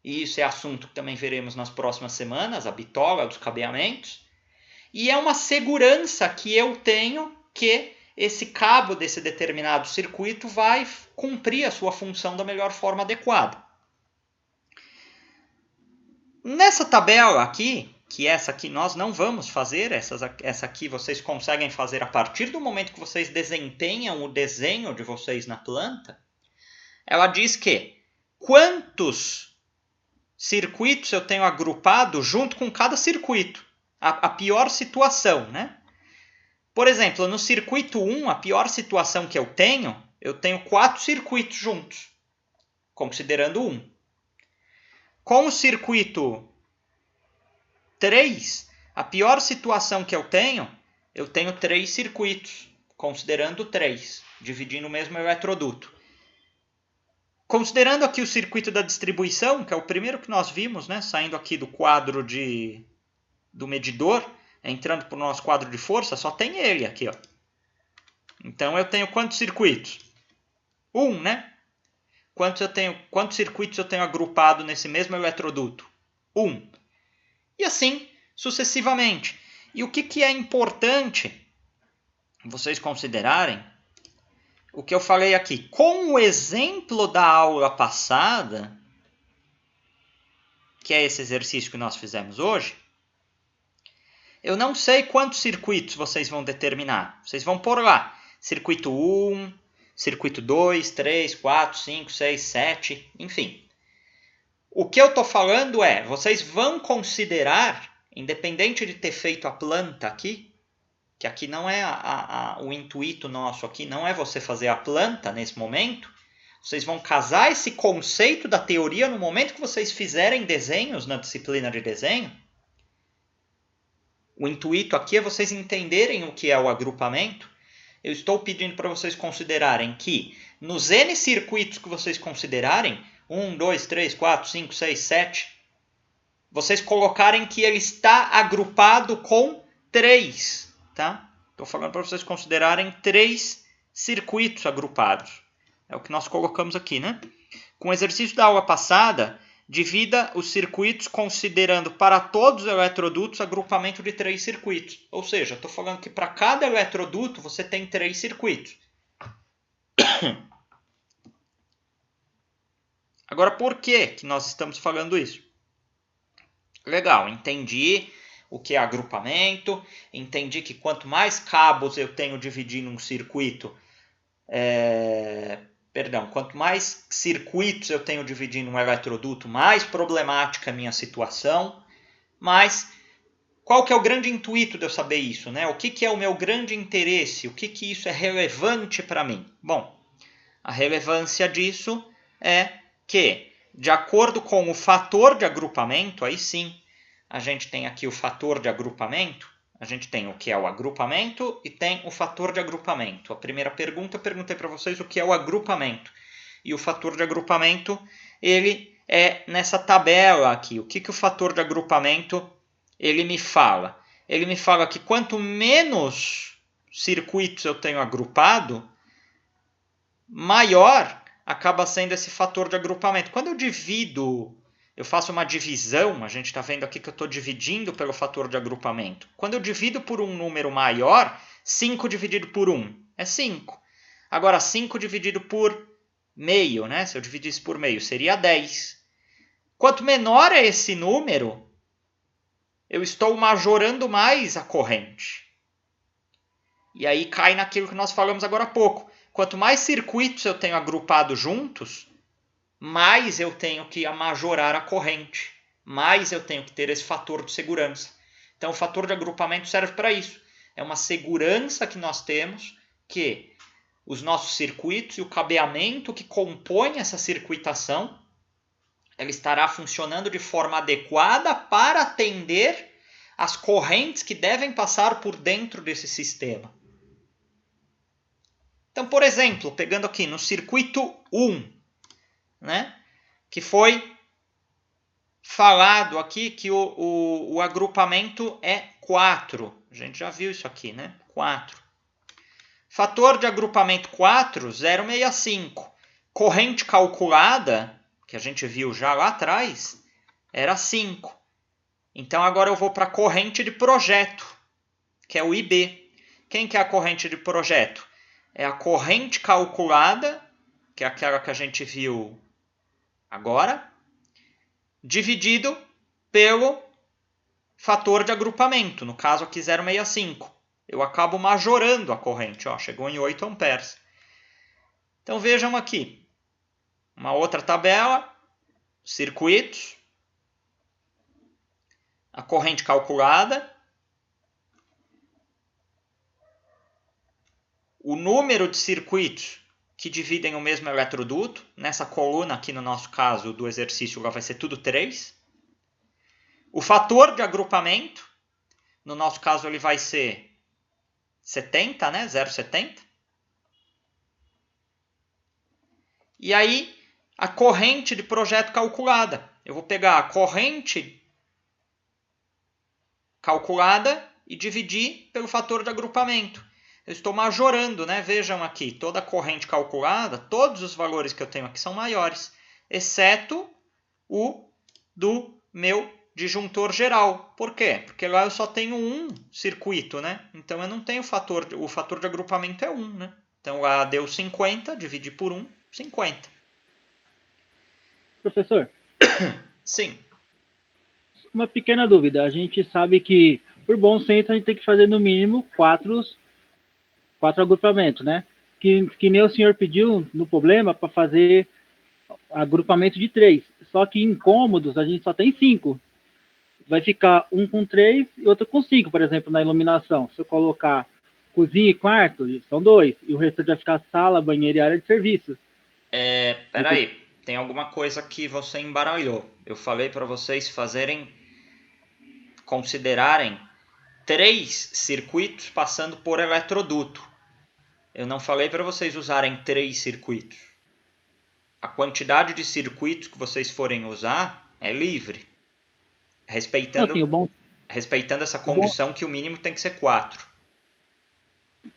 B: E isso é assunto que também veremos nas próximas semanas, a bitola dos cabeamentos. E é uma segurança que eu tenho que esse cabo desse determinado circuito vai cumprir a sua função da melhor forma adequada. Nessa tabela aqui, que essa aqui nós não vamos fazer, essa aqui vocês conseguem fazer a partir do momento que vocês desempenham o desenho de vocês na planta, ela diz que quantos circuitos eu tenho agrupado junto com cada circuito. A pior situação, né? Por exemplo, no circuito 1, a pior situação que eu tenho 4 circuitos juntos, considerando 1. Com o circuito 3, a pior situação que eu tenho 3 circuitos, considerando 3, dividindo o mesmo eletroduto. Considerando aqui o circuito da distribuição, que é o primeiro que nós vimos, né, saindo aqui do quadro do medidor, entrando para o nosso quadro de força, só tem ele aqui. Ó. Então eu tenho quantos circuitos? 1, né? Quantos circuitos eu tenho agrupado nesse mesmo eletroduto? 1. E assim sucessivamente. E o que é importante vocês considerarem? O que eu falei aqui. Com o exemplo da aula passada, que é esse exercício que nós fizemos hoje, eu não sei quantos circuitos vocês vão determinar. Vocês vão pôr lá. Circuito 1, circuito 2, 3, 4, 5, 6, 7, enfim. O que eu estou falando é, vocês vão considerar, independente de ter feito a planta aqui, que aqui não é o intuito nosso, aqui não é você fazer a planta nesse momento, vocês vão casar esse conceito da teoria no momento que vocês fizerem desenhos na disciplina de desenho. O intuito aqui é vocês entenderem o que é o agrupamento. Eu estou pedindo para vocês considerarem que nos N circuitos que vocês considerarem, 1, 2, 3, 4, 5, 6, 7, vocês colocarem que ele está agrupado com 3. Tá? Estou falando para vocês considerarem 3 circuitos agrupados. É o que nós colocamos aqui, né? Com o exercício da aula passada, divida os circuitos considerando para todos os eletrodutos agrupamento de 3 circuitos. Ou seja, estou falando que para cada eletroduto você tem 3 circuitos. Agora, por que nós estamos falando isso? Legal, entendi o que é agrupamento, entendi que quanto mais cabos eu tenho dividindo um circuito, quanto mais circuitos eu tenho dividindo um eletroduto, mais problemática é a minha situação. Mas qual que é o grande intuito de eu saber isso? Né? O que é o meu grande interesse? O que isso é relevante para mim? Bom, a relevância disso é que, de acordo com o fator de agrupamento, aí sim, a gente tem aqui o fator de agrupamento, a gente tem o que é o agrupamento e tem o fator de agrupamento. A primeira pergunta eu perguntei para vocês o que é o agrupamento. E o fator de agrupamento, ele é nessa tabela aqui. O que o fator de agrupamento ele me fala? Ele me fala que quanto menos circuitos eu tenho agrupado, maior acaba sendo esse fator de agrupamento. Quando eu divido, eu faço uma divisão, a gente está vendo aqui que eu estou dividindo pelo fator de agrupamento. Quando eu divido por um número maior, 5 dividido por 1 é 5. Agora, 5 dividido por meio, né? Se eu dividisse por meio, seria 10. Quanto menor é esse número, eu estou majorando mais a corrente. E aí cai naquilo que nós falamos agora há pouco. Quanto mais circuitos eu tenho agrupado juntos, mais eu tenho que majorar a corrente. Mais eu tenho que ter esse fator de segurança. Então, o fator de agrupamento serve para isso. É uma segurança que nós temos que os nossos circuitos e o cabeamento que compõe essa circuitação, ela estará funcionando de forma adequada para atender as correntes que devem passar por dentro desse sistema. Então, por exemplo, pegando aqui no circuito 1, né, que foi falado aqui que o agrupamento é 4. A gente já viu isso aqui, né? 4. Fator de agrupamento 4, 0,65. Corrente calculada, que a gente viu já lá atrás, era 5. Então agora eu vou para a corrente de projeto, que é o IB. Quem que é a corrente de projeto? É a corrente calculada, que é aquela que a gente viu agora, dividido pelo fator de agrupamento, no caso aqui 0,65. Eu acabo majorando a corrente, ó, chegou em 8 amperes. Então vejam aqui, uma outra tabela, circuitos, a corrente calculada, o número de circuitos que dividem o mesmo eletroduto. Nessa coluna aqui, no nosso caso do exercício, vai ser tudo 3. O fator de agrupamento, no nosso caso ele vai ser 70, né? 0,70. E aí, a corrente de projeto calculada. Eu vou pegar a corrente calculada e dividir pelo fator de agrupamento. Eu estou majorando, né? Vejam aqui, toda a corrente calculada, todos os valores que eu tenho aqui são maiores, exceto o do meu disjuntor geral. Por quê? Porque lá eu só tenho um circuito, né? Então eu não tenho o fator de agrupamento é 1, né? Então lá deu 50, dividi por 1, 50.
A: Professor,
B: Sim.
A: uma pequena dúvida. A gente sabe que, por bom senso, a gente tem que fazer no mínimo 4 agrupamentos, né? Que nem o senhor pediu no problema para fazer agrupamento de 3. Só que em cômodos a gente só tem 5. Vai ficar um com 3 e outro com 5, por exemplo, na iluminação. Se eu colocar cozinha e quarto, são 2. E o restante vai ficar sala, banheiro e área de serviço.
B: Peraí, tem alguma coisa que você embaralhou. Eu falei para vocês considerarem 3 circuitos passando por eletroduto. Eu não falei para vocês usarem 3 circuitos. A quantidade de circuitos que vocês forem usar é livre. Respeitando essa condição que o mínimo tem que ser 4.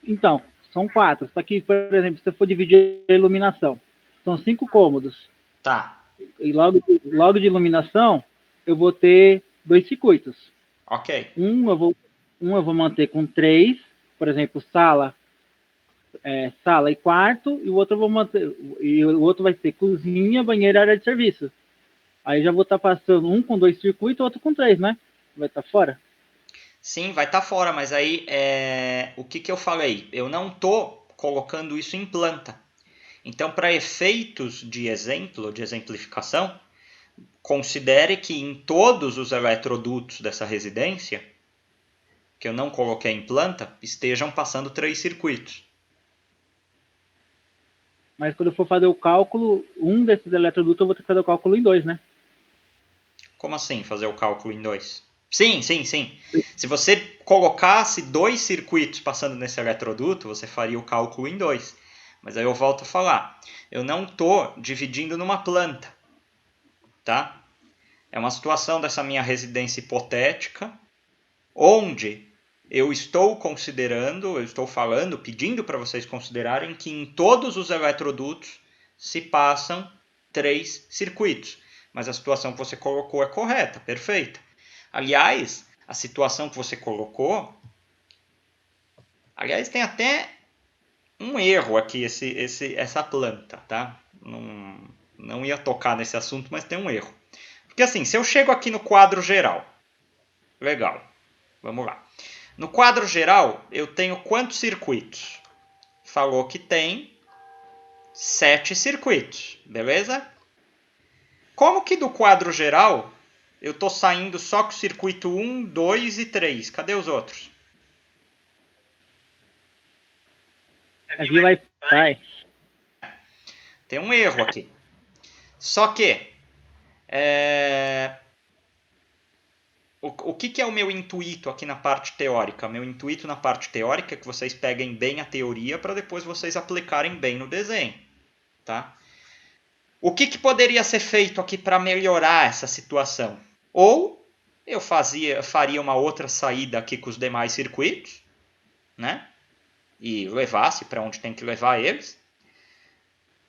A: Então, são 4. Só que, por exemplo, se eu for dividir a iluminação, são 5 cômodos.
B: Tá.
A: E logo de iluminação, eu vou ter 2 circuitos.
B: Ok.
A: Um eu vou manter com 3, por exemplo, sala e quarto, e o outro eu vou manter, e o outro vai ser cozinha, banheiro e área de serviço. Aí já vou estar passando um com 2 circuitos, outro com 3, né? Vai estar fora?
B: Sim, vai estar fora, mas aí o que eu falei? Eu não estou colocando isso em planta. Então, para efeitos de exemplo, de exemplificação, considere que em todos os eletrodutos dessa residência, que eu não coloquei em planta, estejam passando 3 circuitos.
A: Mas quando eu for fazer o cálculo, um desses eletrodutos eu vou ter que fazer o cálculo em 2, né?
B: Como assim, fazer o cálculo em 2? Sim. Se você colocasse 2 circuitos passando nesse eletroduto, você faria o cálculo em 2. Mas aí eu volto a falar. Eu não estou dividindo numa planta. Tá? É uma situação dessa minha residência hipotética, onde eu estou falando, pedindo para vocês considerarem que em todos os eletrodutos se passam 3 circuitos. Mas a situação que você colocou é correta, perfeita. Aliás, a situação que você colocou... Aliás, tem até um erro aqui essa planta, tá? Não ia tocar nesse assunto, mas tem um erro. Porque assim, se eu chego aqui no quadro geral... Legal, vamos lá. No quadro geral, eu tenho quantos circuitos? Falou que tem 7 circuitos, beleza? Como que do quadro geral eu estou saindo só com o circuito 1, 2 e 3? Cadê os outros?
A: Aqui vai Vai.
B: Tem um erro aqui. Só que, o que é o meu intuito aqui na parte teórica? Meu intuito na parte teórica é que vocês peguem bem a teoria para depois vocês aplicarem bem no desenho. Tá? O que poderia ser feito aqui para melhorar essa situação? Ou eu faria uma outra saída aqui com os demais circuitos, né? E levasse para onde tem que levar eles.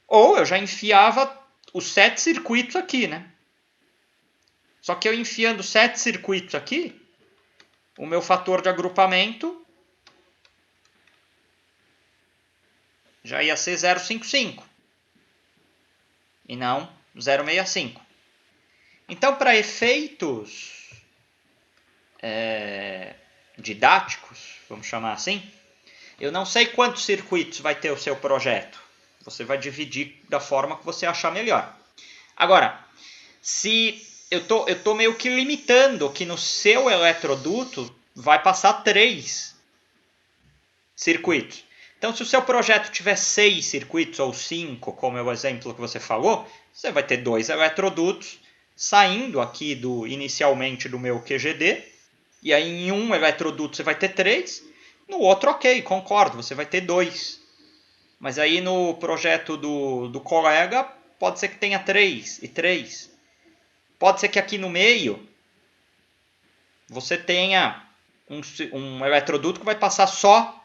B: Ou eu já enfiava os 7 circuitos aqui, né? Só que eu enfiando 7 circuitos aqui, o meu fator de agrupamento já ia ser 0,55 e não 0,65. Então, para efeitos didáticos, vamos chamar assim, eu não sei quantos circuitos vai ter o seu projeto. Você vai dividir da forma que você achar melhor. Agora, se eu tô meio que limitando que no seu eletroduto vai passar 3 circuitos. Então, se o seu projeto tiver 6 circuitos ou 5, como é o exemplo que você falou, você vai ter 2 eletrodutos saindo aqui inicialmente do meu QGD. E aí em um eletroduto você vai ter 3, no outro ok, concordo, você vai ter 2. Mas aí no projeto do colega pode ser que tenha 3 e 3. Pode ser que aqui no meio você tenha um eletroduto que vai passar só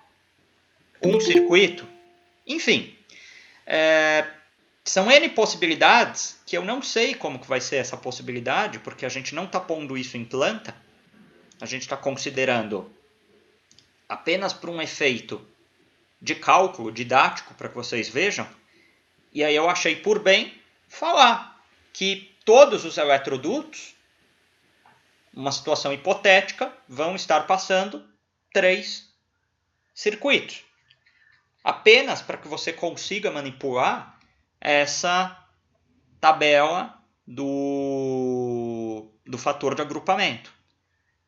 B: um circuito. Enfim, são N possibilidades que eu não sei como que vai ser essa possibilidade, porque a gente não está pondo isso em planta. A gente está considerando apenas por um efeito de cálculo didático para que vocês vejam. E aí eu achei por bem falar que todos os eletrodutos, uma situação hipotética, vão estar passando 3 circuitos. Apenas para que você consiga manipular essa tabela do fator de agrupamento.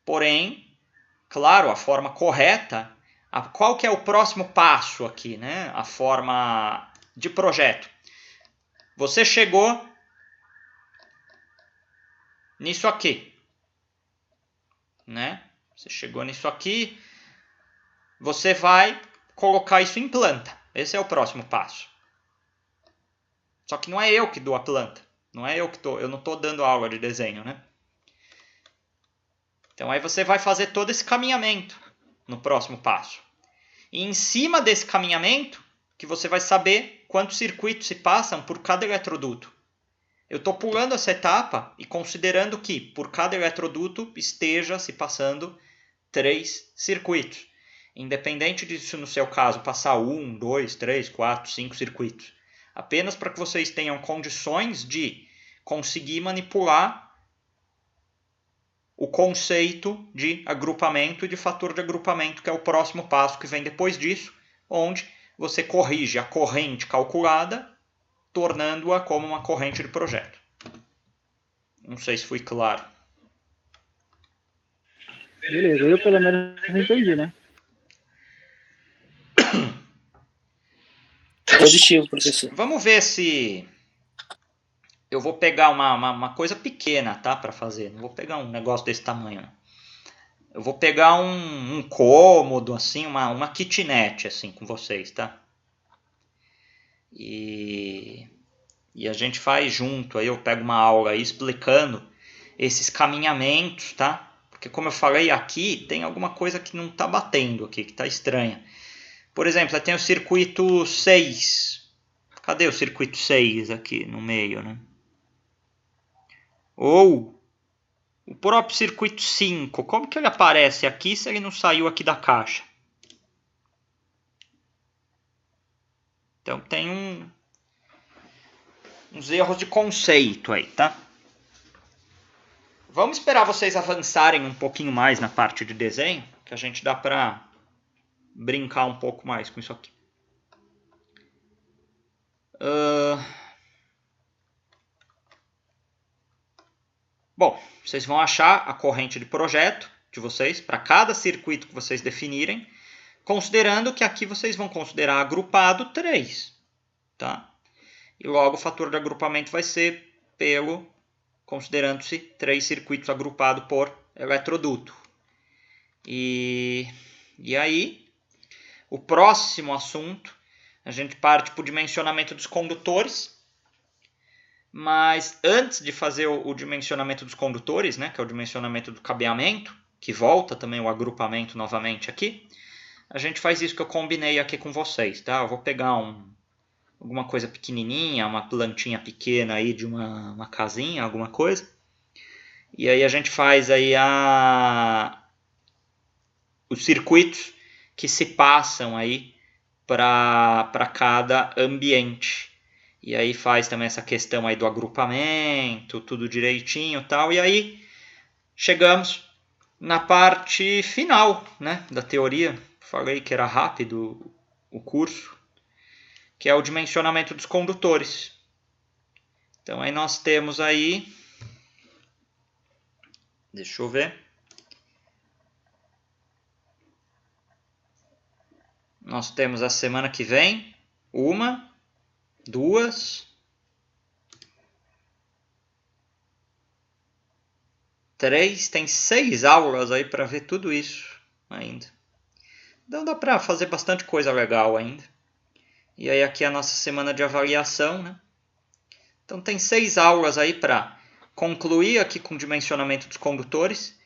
B: Porém, claro, a forma correta, qual que é o próximo passo aqui, né? A forma de projeto. Você chegou nisso aqui, né? Você chegou nisso aqui, você vai colocar isso em planta. Esse é o próximo passo. Só que não é eu que dou a planta. Não é eu não estou dando aula de desenho, né? Então aí você vai fazer todo esse caminhamento no próximo passo. E em cima desse caminhamento, que você vai saber quantos circuitos se passam por cada eletroduto. Eu estou pulando essa etapa e considerando que por cada eletroduto esteja se passando 3 circuitos. Independente disso, no seu caso, passar 1, 2, 3, 4, 5 circuitos. Apenas para que vocês tenham condições de conseguir manipular o conceito de agrupamento e de fator de agrupamento, que é o próximo passo que vem depois disso, onde você corrige a corrente calculada, tornando-a como uma corrente de projeto. Não sei se fui claro.
A: Beleza, eu pelo menos entendi, né?
C: Positivo, professor.
B: Vamos ver se eu vou pegar uma coisa pequena, tá, para fazer. Não vou pegar um negócio desse tamanho, não. Eu vou pegar um cômodo, assim, uma kitnet, assim, com vocês, tá? E a gente faz junto. Aí eu pego uma aula aí explicando esses caminhamentos, tá? Porque como eu falei aqui, tem alguma coisa que não está batendo aqui, que está estranha. Por exemplo, eu tenho o circuito 6. Cadê o circuito 6 aqui no meio, né? Ou o próprio circuito 5. Como que ele aparece aqui se ele não saiu aqui da caixa? Então tem uns erros de conceito aí, tá? Vamos esperar vocês avançarem um pouquinho mais na parte de desenho, que a gente dá para brincar um pouco mais com isso aqui. Bom, vocês vão achar a corrente de projeto de vocês para cada circuito que vocês definirem. considerando que aqui vocês vão considerar agrupado 3. Tá? E logo o fator de agrupamento vai ser considerando-se 3 circuitos agrupados por eletroduto. E aí, o próximo assunto, a gente parte para o dimensionamento dos condutores. Mas antes de fazer o dimensionamento dos condutores, né, que é o dimensionamento do cabeamento, que volta também o agrupamento novamente aqui, a gente faz isso que eu combinei aqui com vocês. Tá? Eu vou pegar alguma coisa pequenininha, uma plantinha pequena aí de uma casinha, alguma coisa. E aí a gente faz aí os circuitos que se passam aí para cada ambiente. E aí faz também essa questão aí do agrupamento, tudo direitinho e tal. E aí chegamos na parte final, né, da teoria. Falei que era rápido o curso, que é o dimensionamento dos condutores. Então aí nós temos aí, deixa eu ver, nós temos a semana que vem 1, 2, 3, tem 6 aulas aí para ver tudo isso ainda. Então dá para fazer bastante coisa legal ainda. E aí aqui é a nossa semana de avaliação, né? Então tem 6 aulas aí para concluir aqui com o dimensionamento dos condutores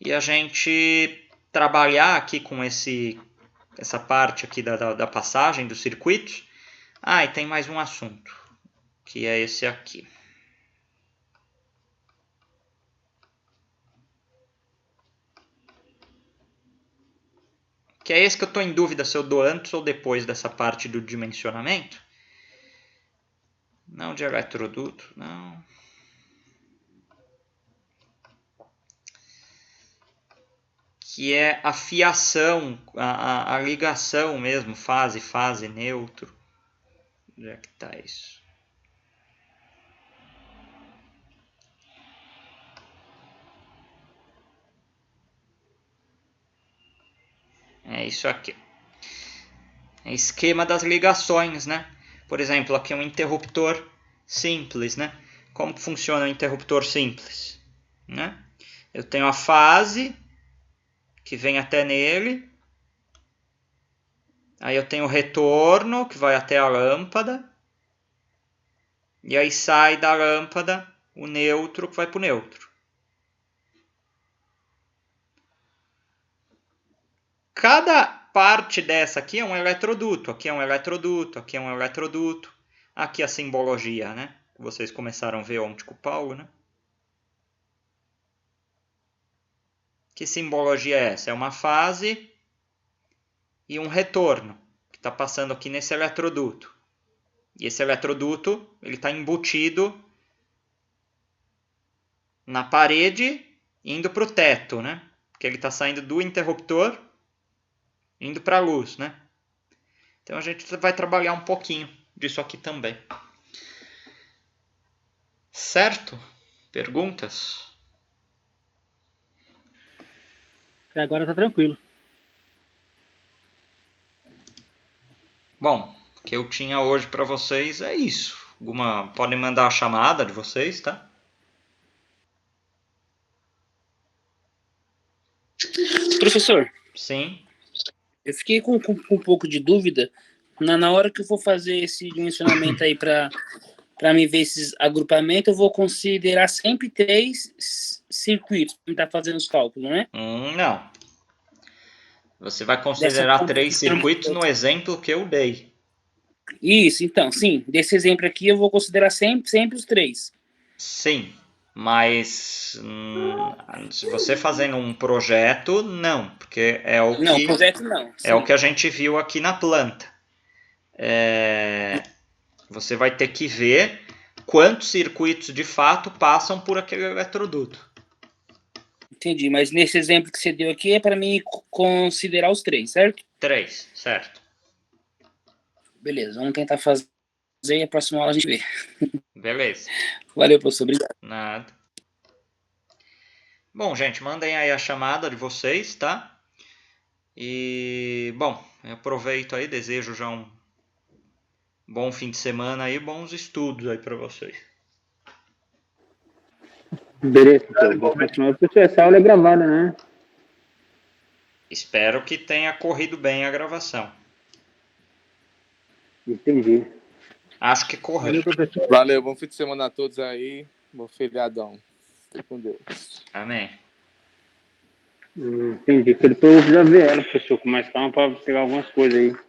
B: e a gente trabalhar aqui com essa parte aqui da passagem dos circuitos. Ah, e tem mais um assunto, que é esse aqui. Que é esse que eu estou em dúvida se eu dou antes ou depois dessa parte do dimensionamento. Não de eletroduto, não. Que é a fiação, a ligação mesmo, fase, neutro. Onde é que está isso? É isso aqui. É esquema das ligações, né? Por exemplo, aqui é um interruptor simples, né? Como que funciona o interruptor simples? Né? Eu tenho a fase que vem até nele. Aí eu tenho o retorno que vai até a lâmpada. E aí sai da lâmpada o neutro que vai para o neutro. Cada parte dessa aqui é um eletroduto. Aqui é um eletroduto, aqui é um eletroduto. Aqui a simbologia, né? Vocês começaram a ver ontem com o Paulo, né? Que simbologia é essa? É uma fase e um retorno que está passando aqui nesse eletroduto. E esse eletroduto ele está embutido na parede indo para o teto, né? Porque ele está saindo do interruptor indo para a luz, né? Então a gente vai trabalhar um pouquinho disso aqui também. Certo? Perguntas?
A: Até agora tá tranquilo.
B: Bom, o que eu tinha hoje para vocês é isso. Podem mandar a chamada de vocês, tá?
C: Professor,
B: Sim.
C: eu fiquei com um pouco de dúvida na hora que eu for fazer esse dimensionamento aí para me ver esses agrupamentos, eu vou considerar sempre 3 circuitos para estar fazendo os cálculos, né?
B: Não. Você vai considerar 3 circuitos no exemplo que eu dei.
C: Isso, então, sim. Desse exemplo aqui eu vou considerar sempre os 3.
B: Sim, mas se você fazendo um projeto, não, porque é o
C: Não,
B: que
C: projeto não.
B: é o que a gente viu aqui na planta. Você vai ter que ver quantos circuitos de fato passam por aquele eletroduto.
C: Entendi, mas nesse exemplo que você deu aqui é para mim considerar os 3, certo?
B: 3, certo.
C: Beleza, vamos tentar fazer e a próxima aula a gente vê.
B: Beleza.
C: Valeu, professor, obrigado.
B: Nada. Bom, gente, mandem aí a chamada de vocês, tá? E, bom, eu aproveito aí, desejo já um bom fim de semana aí, bons estudos aí para vocês.
D: Beleza, então. Vou continuar, porque essa aula é gravada, né?
B: Espero que tenha corrido bem a gravação.
D: Entendi.
B: Acho que correu.
A: Valeu, professor.
F: Valeu, bom fim de semana a todos aí. Bom feriadão. Fique com Deus.
B: Amém.
D: Entendi. Depois eu vou precisar ver ela, professor, com mais calma, para pegar algumas coisas aí.